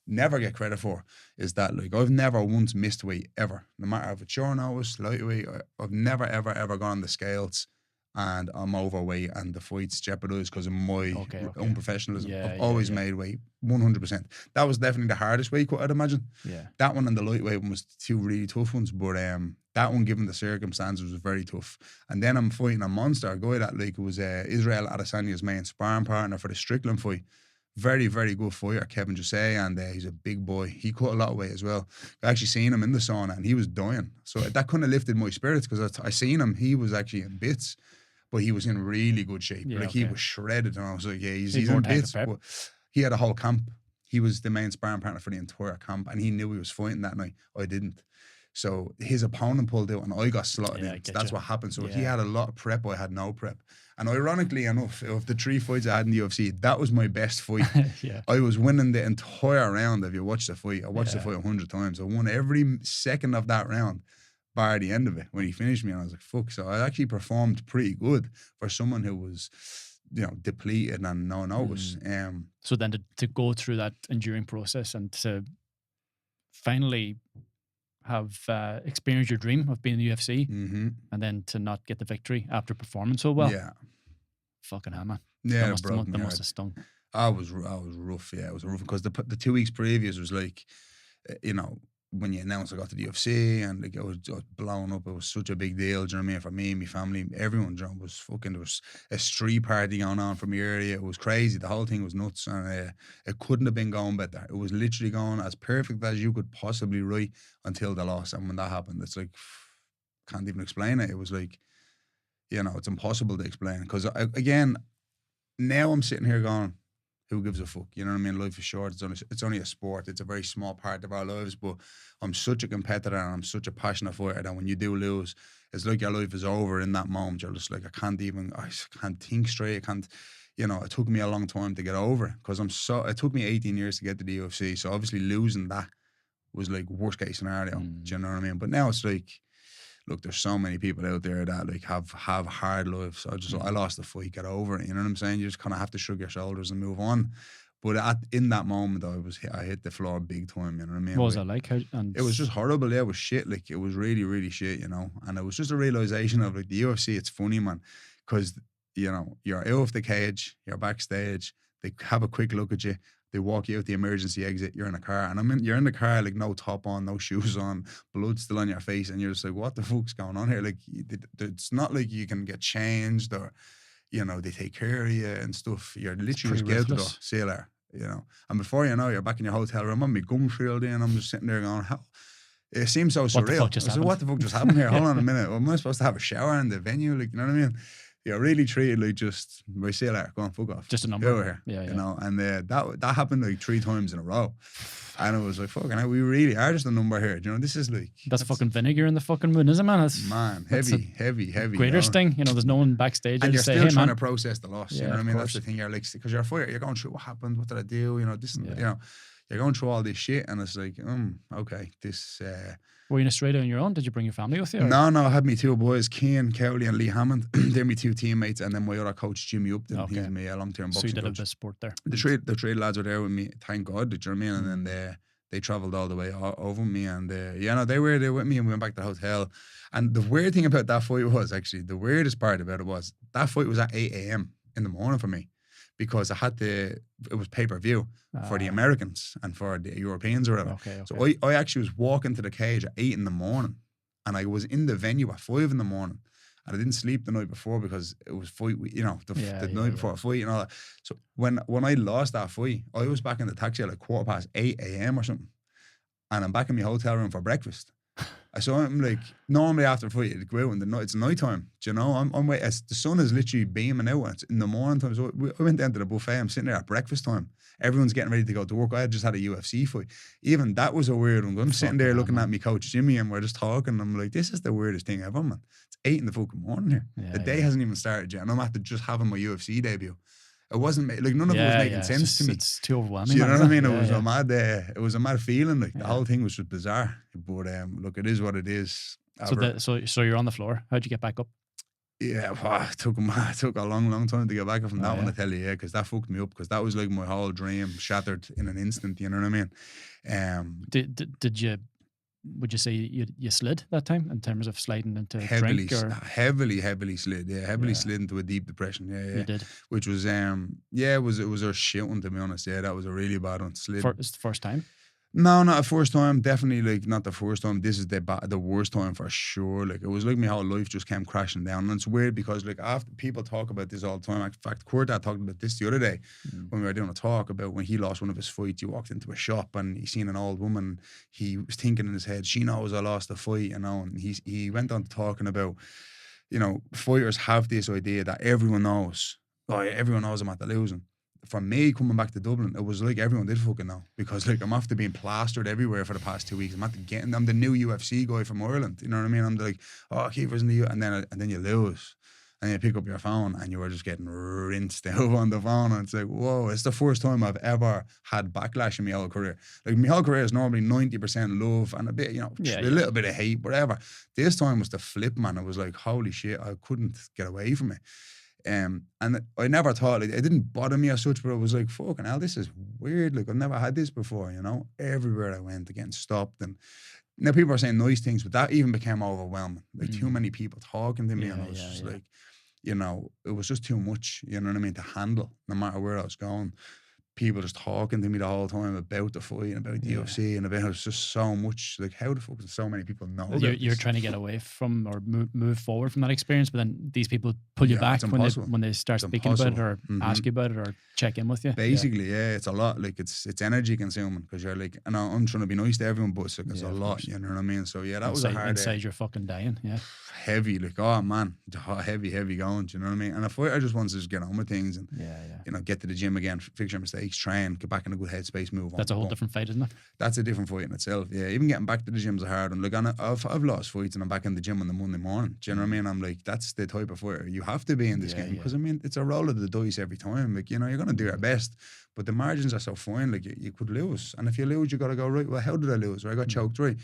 never get credit for, is that, like, I've never once missed weight ever. No matter if it's short notice, lightweight, I've never ever gone on the scales and I'm overweight and the fight's jeopardized because of my unprofessionalism. I've always made weight, 100%. That was definitely the hardest weight cut, I'd imagine. Yeah. That one and the lightweight one was two really tough ones, but that one, given the circumstances, was very tough. And then I'm fighting a monster, a guy that, like, was Israel Adesanya's main sparring partner for the Strickland fight. Very, very good fighter, Kevin Jose, and he's a big boy. He cut a lot of weight as well. I actually seen him in the sauna, and he was dying. So that kind of lifted my spirits, because I seen him. He was actually in bits, but he was in really good shape. Yeah, Like he was shredded, and I was like, yeah, he's in bits. But he had a whole camp. He was the main sparring partner for the entire camp, and he knew he was fighting that night. I didn't. So his opponent pulled out, and I got slotted in. So that's what happened. So he had a lot of prep. I had no prep. And ironically enough, of the 3 fights I had in the UFC, that was my best fight. I was winning the entire round. If you watch the fight, I watched the fight 100 times. I won every second of that round, bar the end of it when he finished me. And I was like, fuck. So I actually performed pretty good for someone who was, depleted and no notice. So then to go through that enduring process and to finally have experienced your dream of being in the UFC, and then to not get the victory after performing so well. Yeah. Fucking hell, man. Yeah, that must have stung. I was rough. Yeah, it was rough, because the 2 weeks previous was like, when you announced I got to the UFC, and like, I was blown up. It was such a big deal. Do you know what I mean? For me and my family, everyone, was fucking. There was a street party going on from the area. It was crazy. The whole thing was nuts, and it couldn't have been going better. It was literally going as perfect as you could possibly write until the loss. And when that happened, it's like, can't even explain it. It was like, it's impossible to explain. Because again, now I'm sitting here going, who gives a fuck? You know what I mean? Life is short. It's only a sport. It's a very small part of our lives. But I'm such a competitor, and I'm such a passionate fighter that when you do lose, it's like your life is over in that moment. You're just like, I can't think straight. I can't, it took me a long time to get over it, because it took me 18 years to get to the UFC. So obviously losing that was like worst case scenario. Do you know what I mean? But now it's like, look, there's so many people out there that like have hard lives. I lost the fight, get over it. You know what I'm saying? You just kind of have to shrug your shoulders and move on. But in that moment, I hit the floor big time. You know what I mean? What was that like? It was just horrible. Yeah, it was shit. Like, it was really, really shit. And it was just a realization of like, the UFC. It's funny, man, because you're out of the cage, you're backstage. They have a quick look at you. They walk you out the emergency exit. You're in a car, and you're in the car, like, no top on, no shoes on, blood still on your face, and you're just like, what the fuck's going on here? Like, it's not like you can get changed, or they take care of you and stuff. You're literally just get to the door, see you later, And before you know, you're back in your hotel room. I'm gum shield in. I'm just sitting there going, how? It seems so surreal. What the fuck just happened here? Hold on a minute. Am I supposed to have a shower in the venue? Like, you know what I mean? You're really treated like just, we see you later, go on, fuck off. Just a number. Over here. Yeah. And that happened like 3 times in a row. And it was like, fucking hell, we really are just a number here. This is like... That's fucking vinegar in the fucking wound, isn't it, man? Heavy. Greater sting. There's no one backstage. And you're say, still hey, trying man. to process the loss. Yeah, You know what I mean? course. That's the thing. You're like, because you're a fighter, you're going through what happened, what did I do? You're going through all this shit, and it's like, okay, this... Were you in Australia on your own? Did you bring your family with you? Or? No, I had me 2 boys, Cian Cowley and Lee Hammond. They're my 2 teammates, and then my other coach, Jimmy Upton. Okay. He's my long-term boxing coach. So you did a bit of sport there. The 3 lads were there with me, thank God, do you know what I mean? And then they travelled all the way over me, and they were there with me, and we went back to the hotel. And the weird thing about that fight was, actually, the weirdest part about it was, that fight was at 8 a.m. in the morning for me, because it was pay-per-view for the Americans and for the Europeans or whatever. Okay. So I actually was walking to the cage at 8 in the morning, and I was in the venue at 5 in the morning, and I didn't sleep the night before because it was fight, the night before a fight and all that. So when I lost that fight, I was back in the taxi at like 8:15 a.m. or something, and I'm back in my hotel room for breakfast. So I'm like, normally after a fight, it'd go out and it's night time. Do you know? I'm waiting. The sun is literally beaming out. It's in the morning time. So I went down to the buffet. I'm sitting there at breakfast time. Everyone's getting ready to go to work. I had just had a UFC fight. Even that was a weird one. I'm sitting there looking at me coach Jimmy, and we're just talking. I'm like, this is the weirdest thing ever, man. It's 8 in the fucking morning here. The day hasn't even started yet, and I'm after just having my UFC debut. It wasn't like none of it was making sense to me. It's too overwhelming. You know what I mean? It was a mad feeling. Like the whole thing was just bizarre. But look, it is what it is. So you're on the floor. How'd you get back up? Yeah, it took a long time to get back up from that one, I tell you, because that fucked me up, because that was like my whole dream shattered in an instant. You know what I mean? Did you? Would you say you slid that time in terms of sliding into heavily slid? Yeah, heavily slid into a deep depression. Yeah. You did, which was it was a shit one, to be honest. Yeah, that was a really bad one. Slid. It's the first time. No, not the first time. Definitely, like, not the first time. This is the worst time for sure. Like, it was like my whole life just came crashing down. And it's weird because, like, after people talk about this all the time. In fact, Kurta talked about this the other day when we were doing a talk about when he lost one of his fights. He walked into a shop and he seen an old woman. He was thinking in his head, she knows I lost a fight, you know. And he went on to talking about, you know, fighters have this idea that everyone knows. Oh, yeah, everyone knows I'm at the losing. For me, coming back to Dublin, it was like everyone did fucking know, because like I'm after being plastered everywhere for the past 2 weeks. I'm the new UFC guy from Ireland. You know what I mean? I'm like, oh, Kiefer's in the and then you lose, and you pick up your phone and you are just getting rinsed out on the phone, and it's like, whoa! It's the first time I've ever had backlash in my whole career. Like, my whole career is normally 90% love and a bit, you know, a little bit of hate, whatever. This time was the flip, man. It was like, holy shit! I couldn't get away from it. And I never thought, like, it didn't bother me as such, but it was like, fucking hell, this is weird. Like, I've never had this before, you know? Everywhere I went, getting stopped. And now people are saying nice things, but that even became overwhelming. Like, too many people talking to me, and I was just like, you know, it was just too much, you know what I mean, to handle, no matter where I was going. People just talking to me the whole time about the fight and about the UFC and about, it was just so much, like, how the fuck do so many people know about You're trying to get away from or move forward from that experience, but then these people pull you back when they start speaking about it or ask you about it or check in with you. Basically, it's a lot. Like, it's energy consuming, because you're like, and I'm trying to be nice to everyone, but it's a lot, you know what I mean? So that was a hard inside you're fucking dying, heavy, like, oh man, heavy going, do you know what I mean? And a fighter just wants to just get on with things and you know, get to the gym again, fix your mistakes, train, get back in a good headspace, move on. That's a whole different fight, isn't it? That's a different fight in itself. Yeah, even getting back to the gym's a hard one. Like, I've lost fights and I'm back in the gym on the Monday morning. Do you know what I mean? I'm like, that's the type of fighter you have to be in this game, because I mean, it's a roll of the dice every time. Like, you know, you're gonna do your best, but the margins are so fine. Like, you could lose, and if you lose, you gotta go, right, well, how did I lose? Or I got choked, right?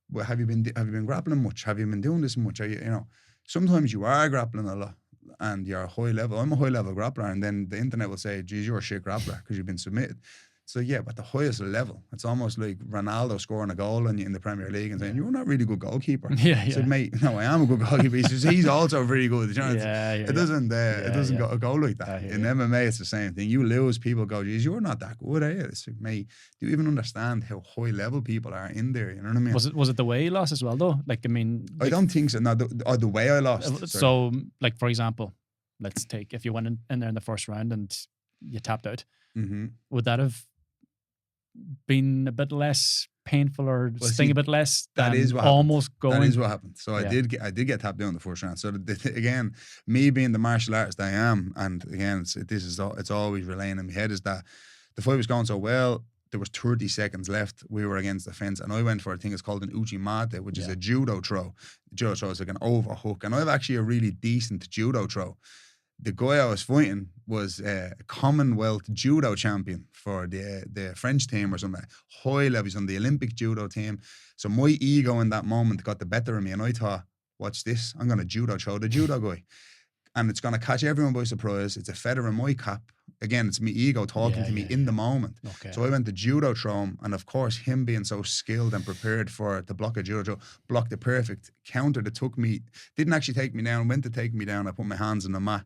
Well, have you been grappling much? Have you been doing this much? Are you know? Sometimes you are grappling a lot and you're high level. I'm a high level grappler, and then the internet will say, geez, you're a shit grappler because you've been submitted. So yeah, but the highest level, it's almost like Ronaldo scoring a goal in the Premier League and saying, you're not a really good goalkeeper. So, mate, no, I am a good goalkeeper. He says, he's also very good. You know, it doesn't go like that. In MMA, it's the same thing. You lose, people go, geez, you're not that good, are you? It's like, mate, do you even understand how high level people are in there? You know what I mean? Was it the way you lost as well, though? Like, I mean, I don't think so. No, the way I lost. So, like, for example, let's take, if you went in there in the first round and you tapped out, would that have been a bit less painful or sting a bit less? That is what almost happened. Going. That is what happened. So I did get tapped down in the first round. So again, me being the martial artist I am, and again, it's always relaying in my head, is that the fight was going so well. There was 30 seconds left. We were against the fence, and I went for a thing that's called an uchimate, which is a judo throw. Judo throw is like an overhook, and I have actually a really decent judo throw. The guy I was fighting was a Commonwealth judo champion for the French team or something. High level, he's on the Olympic judo team. So my ego in that moment got the better of me, and I thought, watch this, I'm going to judo throw the judo guy. And it's going to catch everyone by surprise. It's a feather in my cap. Again, it's my ego talking to me in the moment. Okay. So I went to judo throw him, and of course, him being so skilled and prepared to block a judo throw, blocked it perfect. Countered it, didn't actually take me down, went to take me down. I put my hands on the mat.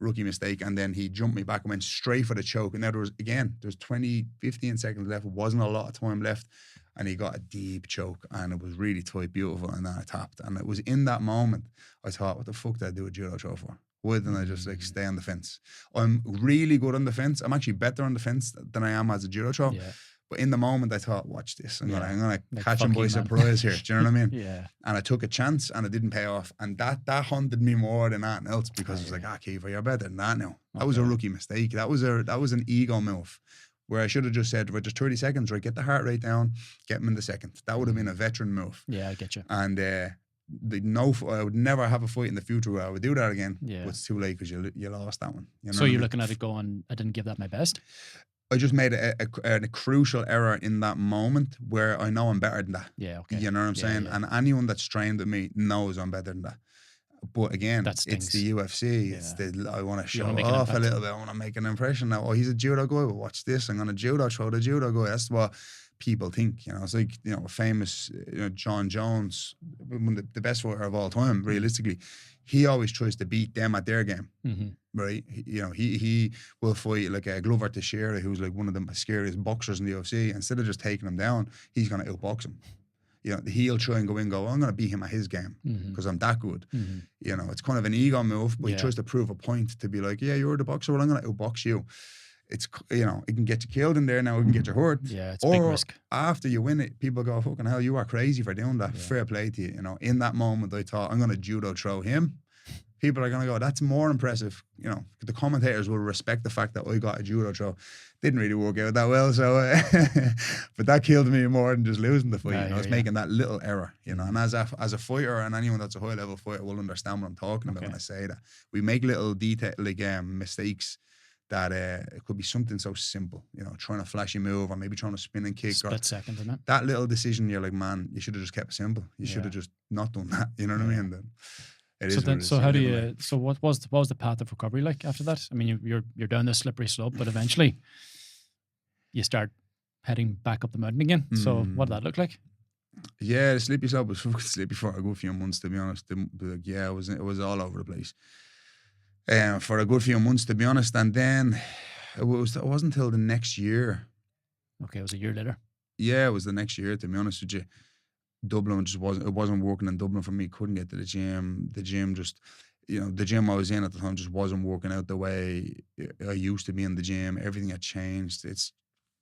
Rookie mistake, and then he jumped me back and went straight for the choke. And now there's 15 seconds left. It wasn't a lot of time left, and he got a deep choke, and it was really tight, beautiful, and then I tapped. And it was in that moment I thought, what the fuck did I do a judo throw for? Why didn't I just like stay on the fence? I'm really good on the fence. I'm actually better on the fence than I am as a judo throw. But in the moment, I thought, watch this. I'm gonna catch him by surprise here. Do you know what I mean? And I took a chance, and it didn't pay off. And that haunted me more than anything else, because it was like, Kiefer, you're better than that now. That was a rookie mistake. That was an ego move, where I should have just said, right, just 30 seconds, right, get the heart rate down, get him in the second. That would have been a veteran move. Yeah, I get you. And I would never have a fight in the future where I would do that again. But it's too late because you lost that one. You know so you're looking at it going, I didn't give that my best? I just made a crucial error in that moment where I know I'm better than that. Yeah, okay. You know what I'm saying? Yeah. And anyone that's trained with me knows I'm better than that. But again, That it's stings. the UFC. It's Yeah. the, I want to You show wanna make an off a impact. little bit. I want to make an impression now. Oh, he's a judo guy. Well, watch this. I'm going to judo throw the judo guy. That's what people think. You know, it's like, you know, famous, you know, John Jones, one of the best fighter of all time, realistically. He always tries to beat them at their game. Right, you know, he will fight like a Glover Teixeira, who's like one of the scariest boxers in the UFC. Instead of just taking him down, he's going to outbox him. You know, he'll try and I'm going to beat him at his game because I'm that good. You know, it's kind of an ego move, but he tries to prove a point to be like, yeah, you're the boxer, well, I'm going to outbox you. It's, you know, it can get you killed in there now, it can get you hurt. Yeah, it's a big risk. After you win it, people go, fucking hell, you are crazy for doing that. Fair play to you. You know, in that moment, I thought, I'm going to judo throw him. People are going to go, that's more impressive. You know, the commentators will respect the fact that I got a judo throw. Didn't really work out that well. So, but that killed me more than just losing the fight. You know, it's making that little error, you know, and as a fighter and anyone that's a high level fighter will understand what I'm talking about when I say that. We make little detail, like mistakes that it could be something so simple, you know, trying to flashy move or maybe trying to spin and kick. Split second, isn't it? That little decision, you're like, man, you should have just kept it simple. You should have just not done that. You know what I mean? Then, what was the path of recovery like after that? I mean, you're down this slippery slope, but eventually you start heading back up the mountain again. So what did that look like? Yeah, the slippery slope was fucking slippy for a good few months, to be honest. It was all over the place. For a good few months, to be honest, and then it wasn't until the next year. Okay, it was a year later. Yeah, it was the next year, to be honest with you. Dublin wasn't working in Dublin for me. Couldn't get to the gym. The gym just, you know, the gym I was in at the time just wasn't working out the way I used to be in the gym. Everything had changed. It's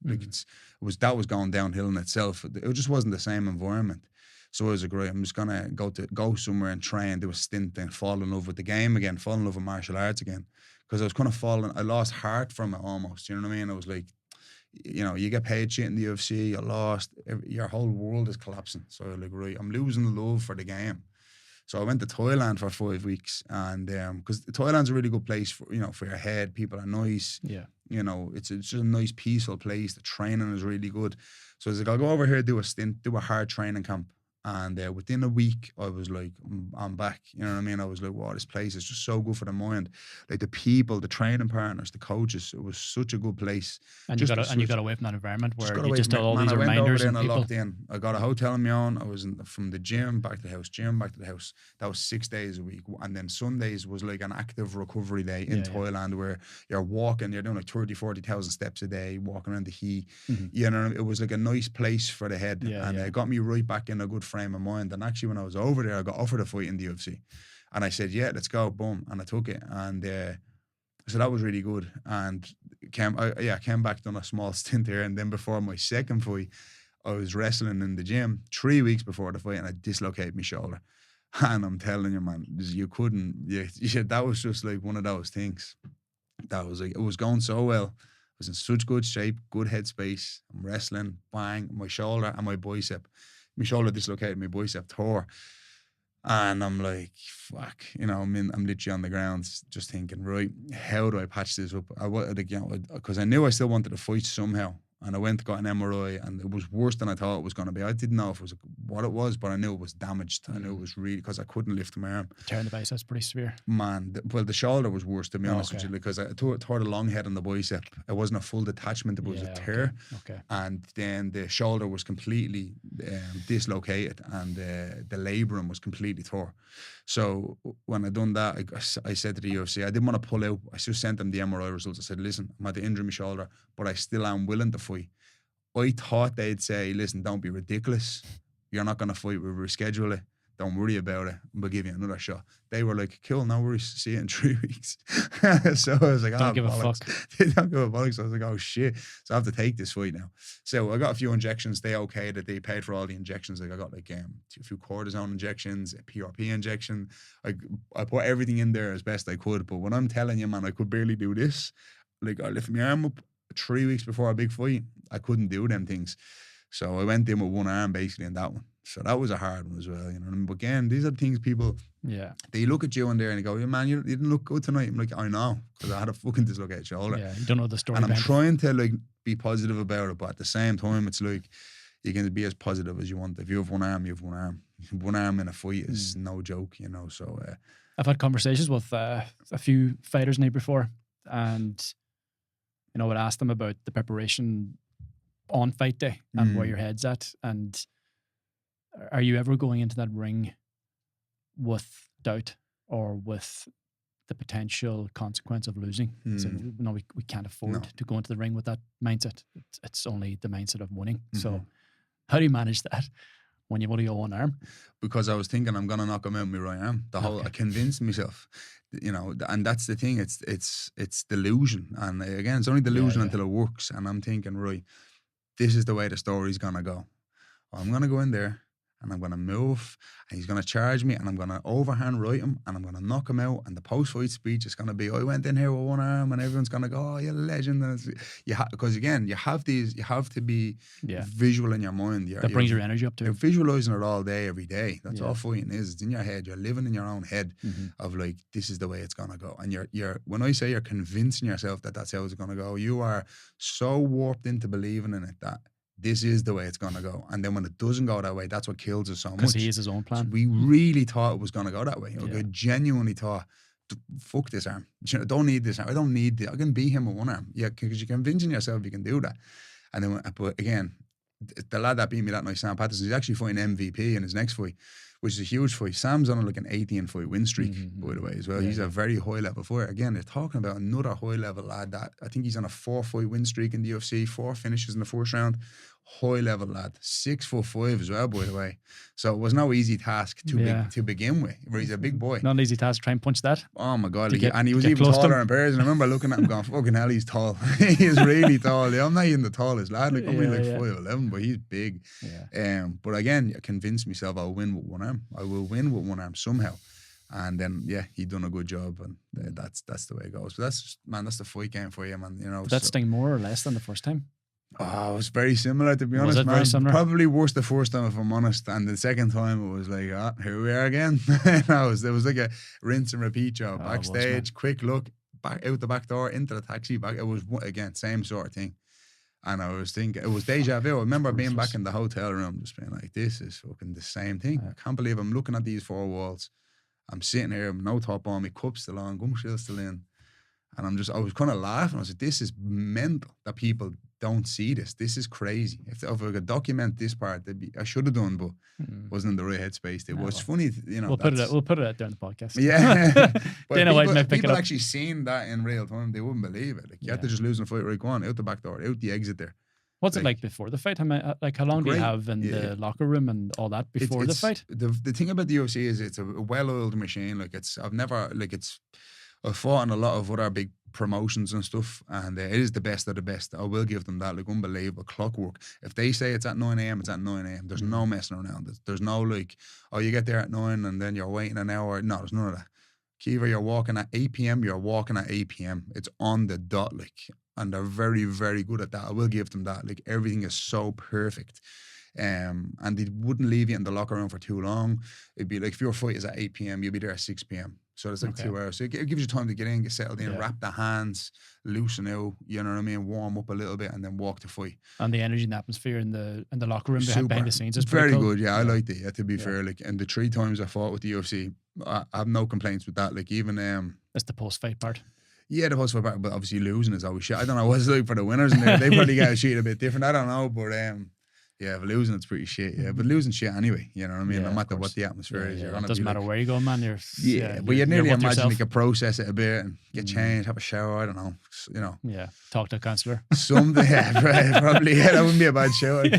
like that was going downhill in itself. It just wasn't the same environment. So I was like, right, I'm just gonna go somewhere and train, do a stint, then fall in love with the game again, fall in love with martial arts again, because I was kind of I lost heart from it almost. You know what I mean? I was like, you know, you get paid shit in the UFC, you're lost, your whole world is collapsing. So I'm like, right, I'm losing the love for the game. So I went to Thailand for 5 weeks, and because Thailand's a really good place for, you know, for your head. People are nice. Yeah. You know, it's just a nice, peaceful place. The training is really good. So I was like, I'll go over here, do a stint, do a hard training camp. And within a week, I was like, I'm back. You know what I mean? I was like, wow, this place is just so good for the mind. Like the people, the training partners, the coaches, it was such a good place. And you got away from that environment where you just had all these reminders. I went over there and I people. locked in. I got a hotel on my own. I was from the gym back to the house, That was 6 days a week. And then Sundays was like an active recovery day in Thailand where you're walking, you're doing like 30, 40,000 steps a day, walking around the heat. You know, it was like a nice place for the head. It got me right back in a good frame of mind. And actually, when I was over there, I got offered a fight in the UFC, and I said, "Yeah, let's go." Boom, and I took it, and so that was really good. And came back, done a small stint there, and then before my second fight, I was wrestling in the gym 3 weeks before the fight, and I dislocated my shoulder. And I'm telling you, man, you couldn't. Yeah, that was just like one of those things. That was like, it was going so well. I was in such good shape, good headspace. I'm wrestling, bang, my shoulder and my bicep. My shoulder dislocated, my bicep tore. And I'm like, fuck, you know, I'm literally on the ground just thinking, right, how do I patch this up? Because I knew I still wanted to fight somehow. And I went and got an MRI, and it was worse than I thought it was going to be. I didn't know if it was what it was, but I knew it was damaged. I knew it was really, because I couldn't lift my arm. Tearing the bicep's pretty severe. Man, the shoulder was worse, to be honest with you, because I tore the long head on the bicep. It wasn't a full detachment, it was a tear. Okay. And then the shoulder was completely dislocated, and the labrum was completely tore. So when I done that, I said to the UFC, I didn't want to pull out. I just sent them the MRI results. I said, listen, I'm at the injury in my shoulder, but I still am willing to fight. I thought they'd say, listen, don't be ridiculous. You're not going to fight. We'll reschedule it. Don't worry about it. We'll give you another shot. They were like, cool, no worries. See you in 3 weeks. So I was like, don't give a fuck. They don't give a fuck. So I was like, oh shit. So I have to take this fight now. So I got a few injections. They okayed it. They paid for all the injections. Like I got like a few cortisone injections, a PRP injection. I put everything in there as best I could. But when I'm telling you, man, I could barely do this. Like I lift my arm up 3 weeks before a big fight. I couldn't do them things. So I went in with one arm basically in that one. So that was a hard one as well, you know. But again, these are things people, they look at you in there and they go, yeah, man, you didn't look good tonight. I'm like, I know, because I had a fucking dislocated shoulder. Yeah, you don't know the story. And I'm trying to like be positive about it, but at the same time, it's like, you can be as positive as you want. If you have one arm, you have one arm. One arm in a fight is no joke, you know. So I've had conversations with a few fighters now before, and you know, I'd ask them about the preparation on fight day and where your head's at. And are you ever going into that ring with doubt or with the potential consequence of losing? So no, we can't afford to go into the ring with that mindset. It's only the mindset of winning. So how do you manage that when you've only got one arm? Because I was thinking I'm gonna knock him out with my right arm. I convinced myself, you know, and that's the thing. It's delusion, and again, it's only delusion until it works. And I'm thinking, right, this is the way the story's gonna go. I'm gonna go in there and I'm gonna move, and he's gonna charge me, and I'm gonna overhand right him, and I'm gonna knock him out. And the post-fight speech is gonna be, I went in here with one arm, and everyone's gonna go, oh, you're a legend. And because again, you have to be visual in your mind. That brings your energy up too. You're visualizing it all day, every day. That's all fighting is. It's in your head. You're living in your own head of like, this is the way it's gonna go. And you're when I say you're convincing yourself that that's how it's gonna go, you are so warped into believing in it that this is the way it's going to go. And then when it doesn't go that way, that's what kills us so much. Because he has his own plan. So we really thought it was going to go that way. I genuinely thought, fuck this arm. I don't need this arm. I don't need it. I can beat him with one arm. Yeah, because you're convincing yourself you can do that. And then, but again, the lad that beat me that night, Sam Patterson, he's actually fighting MVP in his next fight, which is a huge fight. Sam's on like an 18-fight win streak, by the way, as well. He's a very high-level fighter. Again, they're talking about another high-level lad that I think he's on a 4-fight win streak in the UFC, 4 finishes in the first round. High-level lad, 6'5" as well, by the way. So it was no easy task to begin with. He's a big boy. Not an easy task to try and punch that. Oh my God. And he was even taller in person. I remember looking at him going, fucking hell, he's tall. He is really tall. I'm not even the tallest lad. Like, I'm only like 5'11", but he's big. But again, I convinced myself I'll win with one arm. I will win with one arm somehow. And then, he done a good job, and that's the way it goes. But that's the fight game for you, man. You know, did that sting more or less than the first time? Oh, it was very similar, to be honest, man. Very similar? Probably worse the first time, if I'm honest. And the second time, it was like, here we are again. It was like a rinse and repeat job. Backstage, quick look, back out the back door, into the taxi, back. It was, again, same sort of thing. And I was thinking, it was deja vu. I remember being back in the hotel room, just being like, this is fucking the same thing. I can't believe I'm looking at these 4 walls. I'm sitting here, no top on, my cup's still on, gum shield's still in. And I was kind of laughing. I was like, this is mental that people don't see this. This is crazy. If I could document this part, I should have done, but wasn't in the right headspace. It was funny, you know. We'll put it out there in the podcast. Yeah. But people actually seen that in real time, they wouldn't believe it. Like, you had to just lose in a fight, right, go on, out the back door, out the exit there. What's it like before the fight? How long do you have in the locker room and all that before the fight? The thing about the UFC is it's a well-oiled machine. Like, I've fought in a lot of other big promotions and stuff, and it is the best of the best. I will give them that. Like, unbelievable clockwork. If they say it's at 9 a.m, it's at 9 a.m. There's no messing around. There's no like, oh, you get there at 9 and then you're waiting an hour. No, there's none of that. Kiefer, you're walking at 8 p.m, you're walking at 8 p.m. It's on the dot, like, and they're very, very good at that. I will give them that. Like, everything is so perfect. And they wouldn't leave you in the locker room for too long. It'd be like, if your fight is at 8 p.m, you'll be there at 6 p.m. So it's like 2 hours. So it gives you time to get in, get settled in, wrap the hands, loosen out, you know what I mean, warm up a little bit, and then walk to fight. And the energy and atmosphere in the locker room behind the scenes is very cool. good. Yeah, I liked it. Yeah, to be fair, like, and the 3 times I fought with the UFC, I have no complaints with that. Like, even that's the post-fight part. Yeah, the post-fight part, but obviously losing is always shit. I don't know what it's like for the winners in there. They probably get shit a bit different. I don't know, but yeah, but losing it's pretty shit. Yeah, but losing shit anyway. You know what I mean? No matter what the atmosphere is, you're it doesn't matter where you go, man. But you nearly imagine you could process it a bit and get changed, have a shower. I don't know. You know. Yeah, talk to a counsellor. Something. Yeah, probably. Yeah, that wouldn't be a bad show. That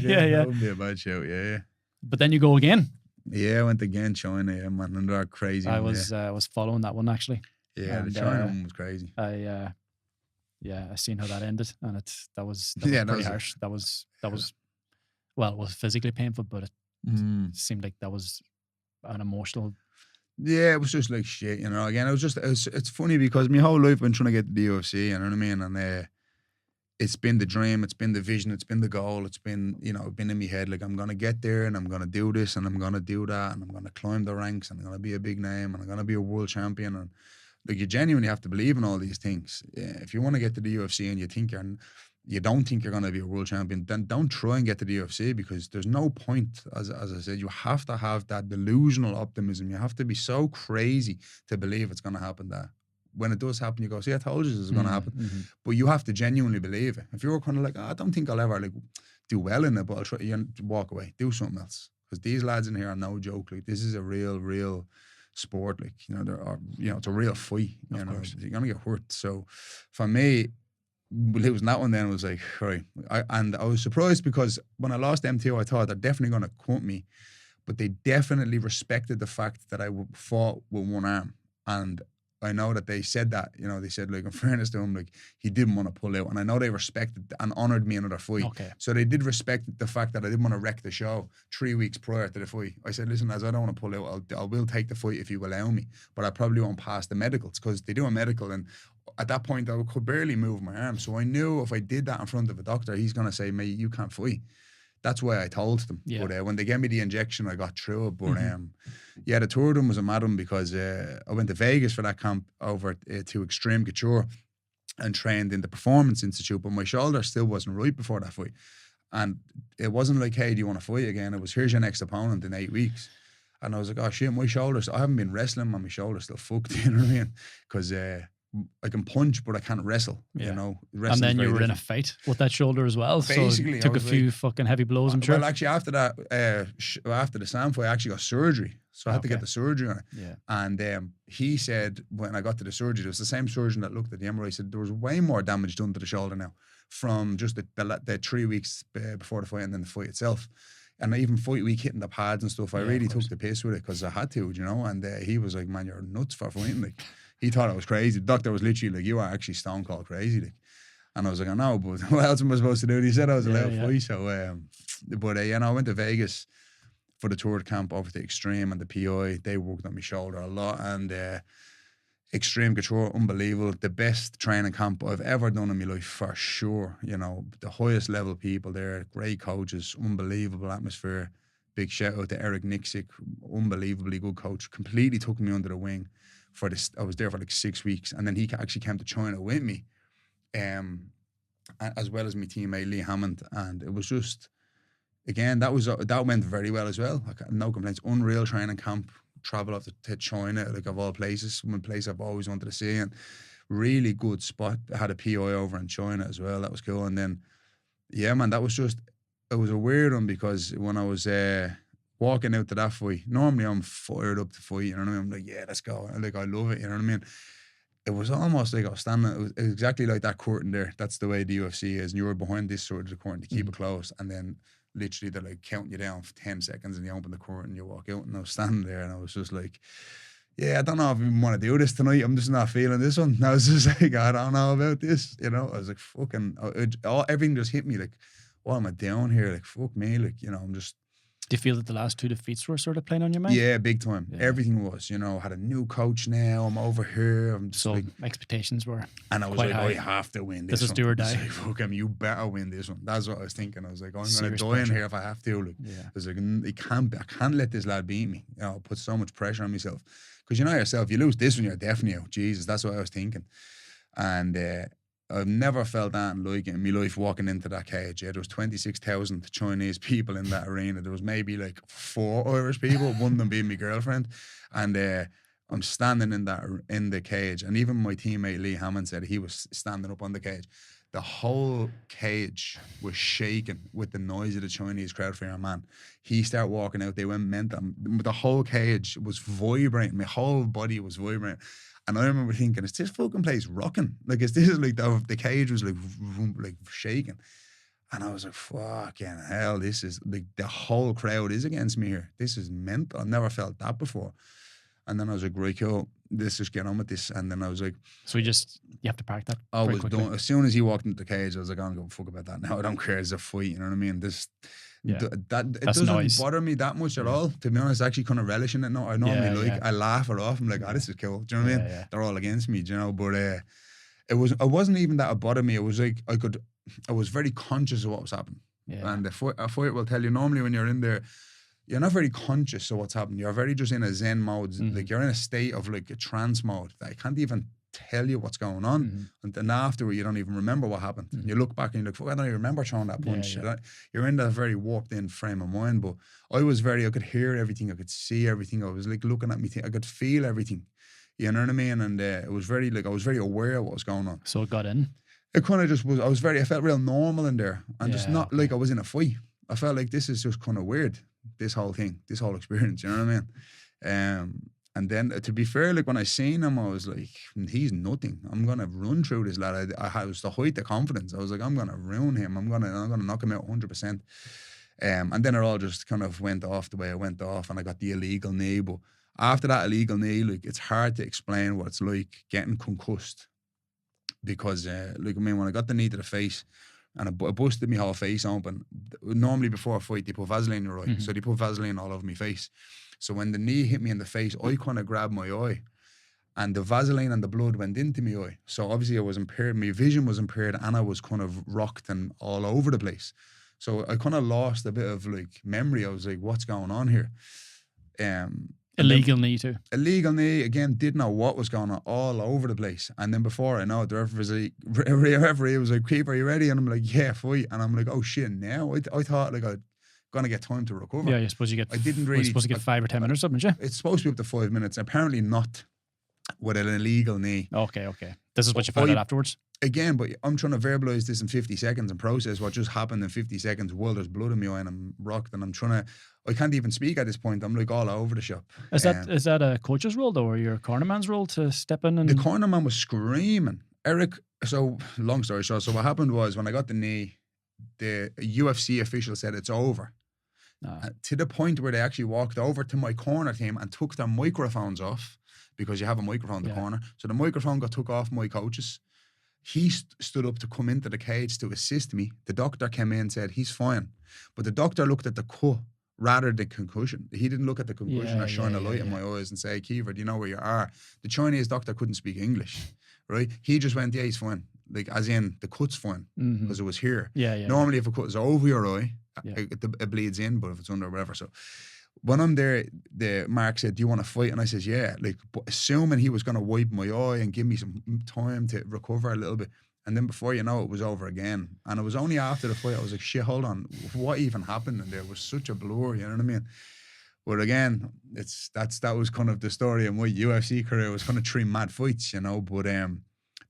wouldn't be a bad show. Yeah. But then you go again. Yeah, I went again, China. Yeah, man, and they're crazy. I was following that one actually. Yeah, and the China one was crazy. I seen how that ended, and that was pretty harsh. That was. Well, it was physically painful, but it seemed like that was an emotional. Yeah, it was just like shit, you know. Again, it's funny because my whole life I've been trying to get to the UFC, you know what I mean? And it's been the dream, it's been the vision, it's been the goal, it's been, you know, been in my head, like, I'm going to get there and I'm going to do this and I'm going to do that and I'm going to climb the ranks and I'm going to be a big name and I'm going to be a world champion. And like, you genuinely have to believe in all these things. Yeah, if you want to get to the UFC and you think you don't think you're going to be a world champion, then don't try and get to the UFC, because there's no point. As I said, you have to have that delusional optimism. You have to be so crazy to believe it's going to happen, that when it does happen, you go, see, I told you this is going to happen. Mm-hmm. But you have to genuinely believe it. If you're kind of like, I don't think I'll ever like do well in it, but I'll try, you walk away, do something else. Because these lads in here are no joke. Like, this is a real sport. Like, you know, there are, you know, it's a real fight. You know, you're gonna get hurt. So for me, losing that one then was like, right. And I was surprised, because when I lost MTO, I thought they're definitely gonna cut me, but they definitely respected the fact that I fought with one arm. And I know that they said that, you know, they said, like, in fairness to him, like, he didn't want to pull out. And I know they respected and honoured me another fight. Okay. So they did respect the fact that I didn't want to wreck the show 3 weeks prior to the fight. I said, listen, as I don't want to pull out, I will take the fight if you allow me, but I probably won't pass the medicals, because they do a medical. And at that point, I could barely move my arm. So I knew if I did that in front of a doctor, he's going to say, mate, you can't fight. That's why I told them. Yeah. But when they gave me the injection, I got through it. But yeah, the two of them was a mad one, because I went to Vegas for that camp over to Extreme Couture and trained in the Performance Institute. But my shoulder still wasn't right before that fight. And it wasn't like, hey, do you want to fight again? It was, here's your next opponent in 8 weeks. And I was like, oh shit, my shoulders, I haven't been wrestling, and my shoulder's still fucked, you know what I mean? Because I can punch, but I can't wrestle, you know. And then you were in a fight with that shoulder as well. Basically, so took a few fucking heavy blows, I'm sure. Well, actually, after that, after the Sam fight, I actually got surgery. So I had to get the surgery on it. Yeah. And he said, when I got to the surgery, it was the same surgeon that looked at the MRI. He said, there was way more damage done to the shoulder now from just the 3 weeks before the fight and then the fight itself. And even fight week, hitting the pads and stuff, I really took the piss with it, because I had to, you know. And he was like, man, you're nuts for fighting. Like, he thought I was crazy. The doctor was literally like, you are actually stone cold crazy. Like, and I was like, I know, but what else am I supposed to do? And he said I was allowed to fight. So, you know, I went to Vegas for the tour camp over to Extreme, and the PI, they worked on my shoulder a lot. And Extreme Couture, unbelievable. The best training camp I've ever done in my life, for sure. You know, the highest level people there, great coaches, unbelievable atmosphere. Big shout out to Eric Nixick, unbelievably good coach. Completely took me under the wing for this. I was there for like 6 weeks, and then he actually came to China with me, as well as my teammate Lee Hammond. And it was just, again, that went very well as well. No complaints. Unreal training camp. Travel up to China, like, of all places, one place I've always wanted to see, and really good spot. I had a PI over in China as well. That was cool. And then, yeah, man, that was just, it was a weird one, because when I was walking out to that fight, normally I'm fired up to fight, you know what I mean? I'm like, yeah, let's go. Like, I love it, you know what I mean? It was almost like I was standing, it was exactly like that curtain there. That's the way the UFC is. And you were behind this sort of the curtain to keep it closed. And then literally they're like counting you down for 10 seconds, and you open the curtain, you walk out, and I was standing there, and I was just like, yeah, I don't know if I even want to do this tonight. I'm just not feeling this one. And I was just like, I don't know about this, you know. I was like, fucking, everything just hit me, like, what am I doing here? Like, fuck me, like, you know, I'm just. Do you feel that the last 2 defeats were sort of playing on your mind? Yeah, big time. Yeah. Everything was, you know, had a new coach now. I'm over here. I'm just, so like, expectations were, and I was like, high. I have to win this. This is do or die. Like, fuck him, you better win this one. That's what I was thinking. I was like, I'm gonna die in here if I have to. Like, I was like, I can't let this lad beat me. You know, I'll put so much pressure on myself, because you know yourself, you lose this one, you're definitely out. Jesus, that's what I was thinking. And I've never felt that like it in my life, walking into that cage. Yeah, there was 26,000 Chinese people in that arena. There was maybe like 4 Irish people, one of them being my girlfriend. And I'm standing in the cage, and even my teammate Lee Hammond said he was standing up on the cage. The whole cage was shaking with the noise of the Chinese crowd for your man. He started walking out, they went mental. The whole cage was vibrating. My whole body was vibrating. And I remember thinking, is this fucking place rocking? Like, is this like the cage was like shaking? And I was like, fucking hell, this is like, the whole crowd is against me here. This is mental. I've never felt that before. And then I was like, right, cool, let's just get on with this. And then I was like, so you have to park that. I was done. As soon as he walked into the cage, I was like, I don't give a fuck about that now. I don't care. It's a fight, you know what I mean? It doesn't bother me that much at all. To be honest, actually kind of relishing it now. I normally I laugh it off. I'm like, this is cool. Do you know what I mean? Yeah. They're all against me, do you know? But it wasn't even that it bothered me. It was like I was very conscious of what was happening. Yeah. And a fight will tell you, normally when you're in there, you're not very conscious of what's happening. You're very just in a zen mode. Like, you're in a state of like a trance mode that you can't even tell you what's going on. And then afterward, you don't even remember what happened. You look back and you're like, fuck, I don't even remember throwing that punch. You're in that very warped in frame of mind. But I could hear everything. I could see everything. I was like looking at me. I could feel everything. You know what I mean? And it was very, I was very aware of what was going on. So it got in? It kind of just was, I felt real normal in there. And just not like I was in a fight. I felt like this is just kind of weird. This whole thing, this whole experience, you know what I mean? And then, to be fair, like when I seen him, I was like, he's nothing. I'm gonna run through this lad. I was the height of confidence. I was like, I'm gonna ruin him. I'm gonna knock him out 100%. And then it all just kind of went off the way it went off, and I got the illegal knee. But after that illegal knee, like it's hard to explain what it's like getting concussed, because like I mean, when I got the knee to the face, and I busted my whole face open. Normally before a fight, they put Vaseline in your eye. So they put Vaseline all over my face. So when the knee hit me in the face, I kind of grabbed my eye. And the Vaseline and the blood went into my eye. So obviously I was impaired. My vision was impaired and I was kind of rocked and all over the place. So I kind of lost a bit of like memory. I was like, what's going on here? Illegal knee too. Illegal knee, again, didn't know what was going on, all over the place. And then before I know it, the referee was like, Kiefer, are you ready? And I'm like, yeah, fight. And I'm like, oh shit, now? I thought like I'm going to get time to recover. Yeah, you're supposed to get, I didn't really, you're supposed to get 5 or 10 minutes or something, yeah? It's supposed to be up to 5 minutes. Apparently not with an illegal knee. Okay. This is what you found out afterwards? Again, but I'm trying to verbalize this in 50 seconds and process what just happened in 50 seconds while there's blood in my eye and I'm rocked and I can't even speak at this point. I'm like all over the shop. Is that a coach's role though, or your cornerman's role to step in? And the cornerman was screaming. Eric, so long story short, so what happened was when I got the knee, the UFC official said it's over. To the point where they actually walked over to my corner team and took their microphones off, because you have a microphone in the corner. So the microphone got took off my coaches. He stood up to come into the cage to assist me. The doctor came in and said, he's fine. But the doctor looked at the cut rather than concussion. He didn't look at the concussion or shine a light in my eyes and say, Kiefer, do you know where you are? The Chinese doctor couldn't speak English, right? He just went, yeah, he's fine. Like, as in, the cut's fine, because it was here. Normally, if a cut is over your eye, it bleeds in, but if it's under or whatever. So when I'm there, the Mark said, do you want to fight? And I says, yeah. Like, but assuming he was going to wipe my eye and give me some time to recover a little bit. And then before you know it was over again. And it was only after the fight, I was like, shit, hold on. What even happened in there? It was such a blur, you know what I mean? But again, that was kind of the story of my UFC career. It was kind of 3 mad fights, you know. But the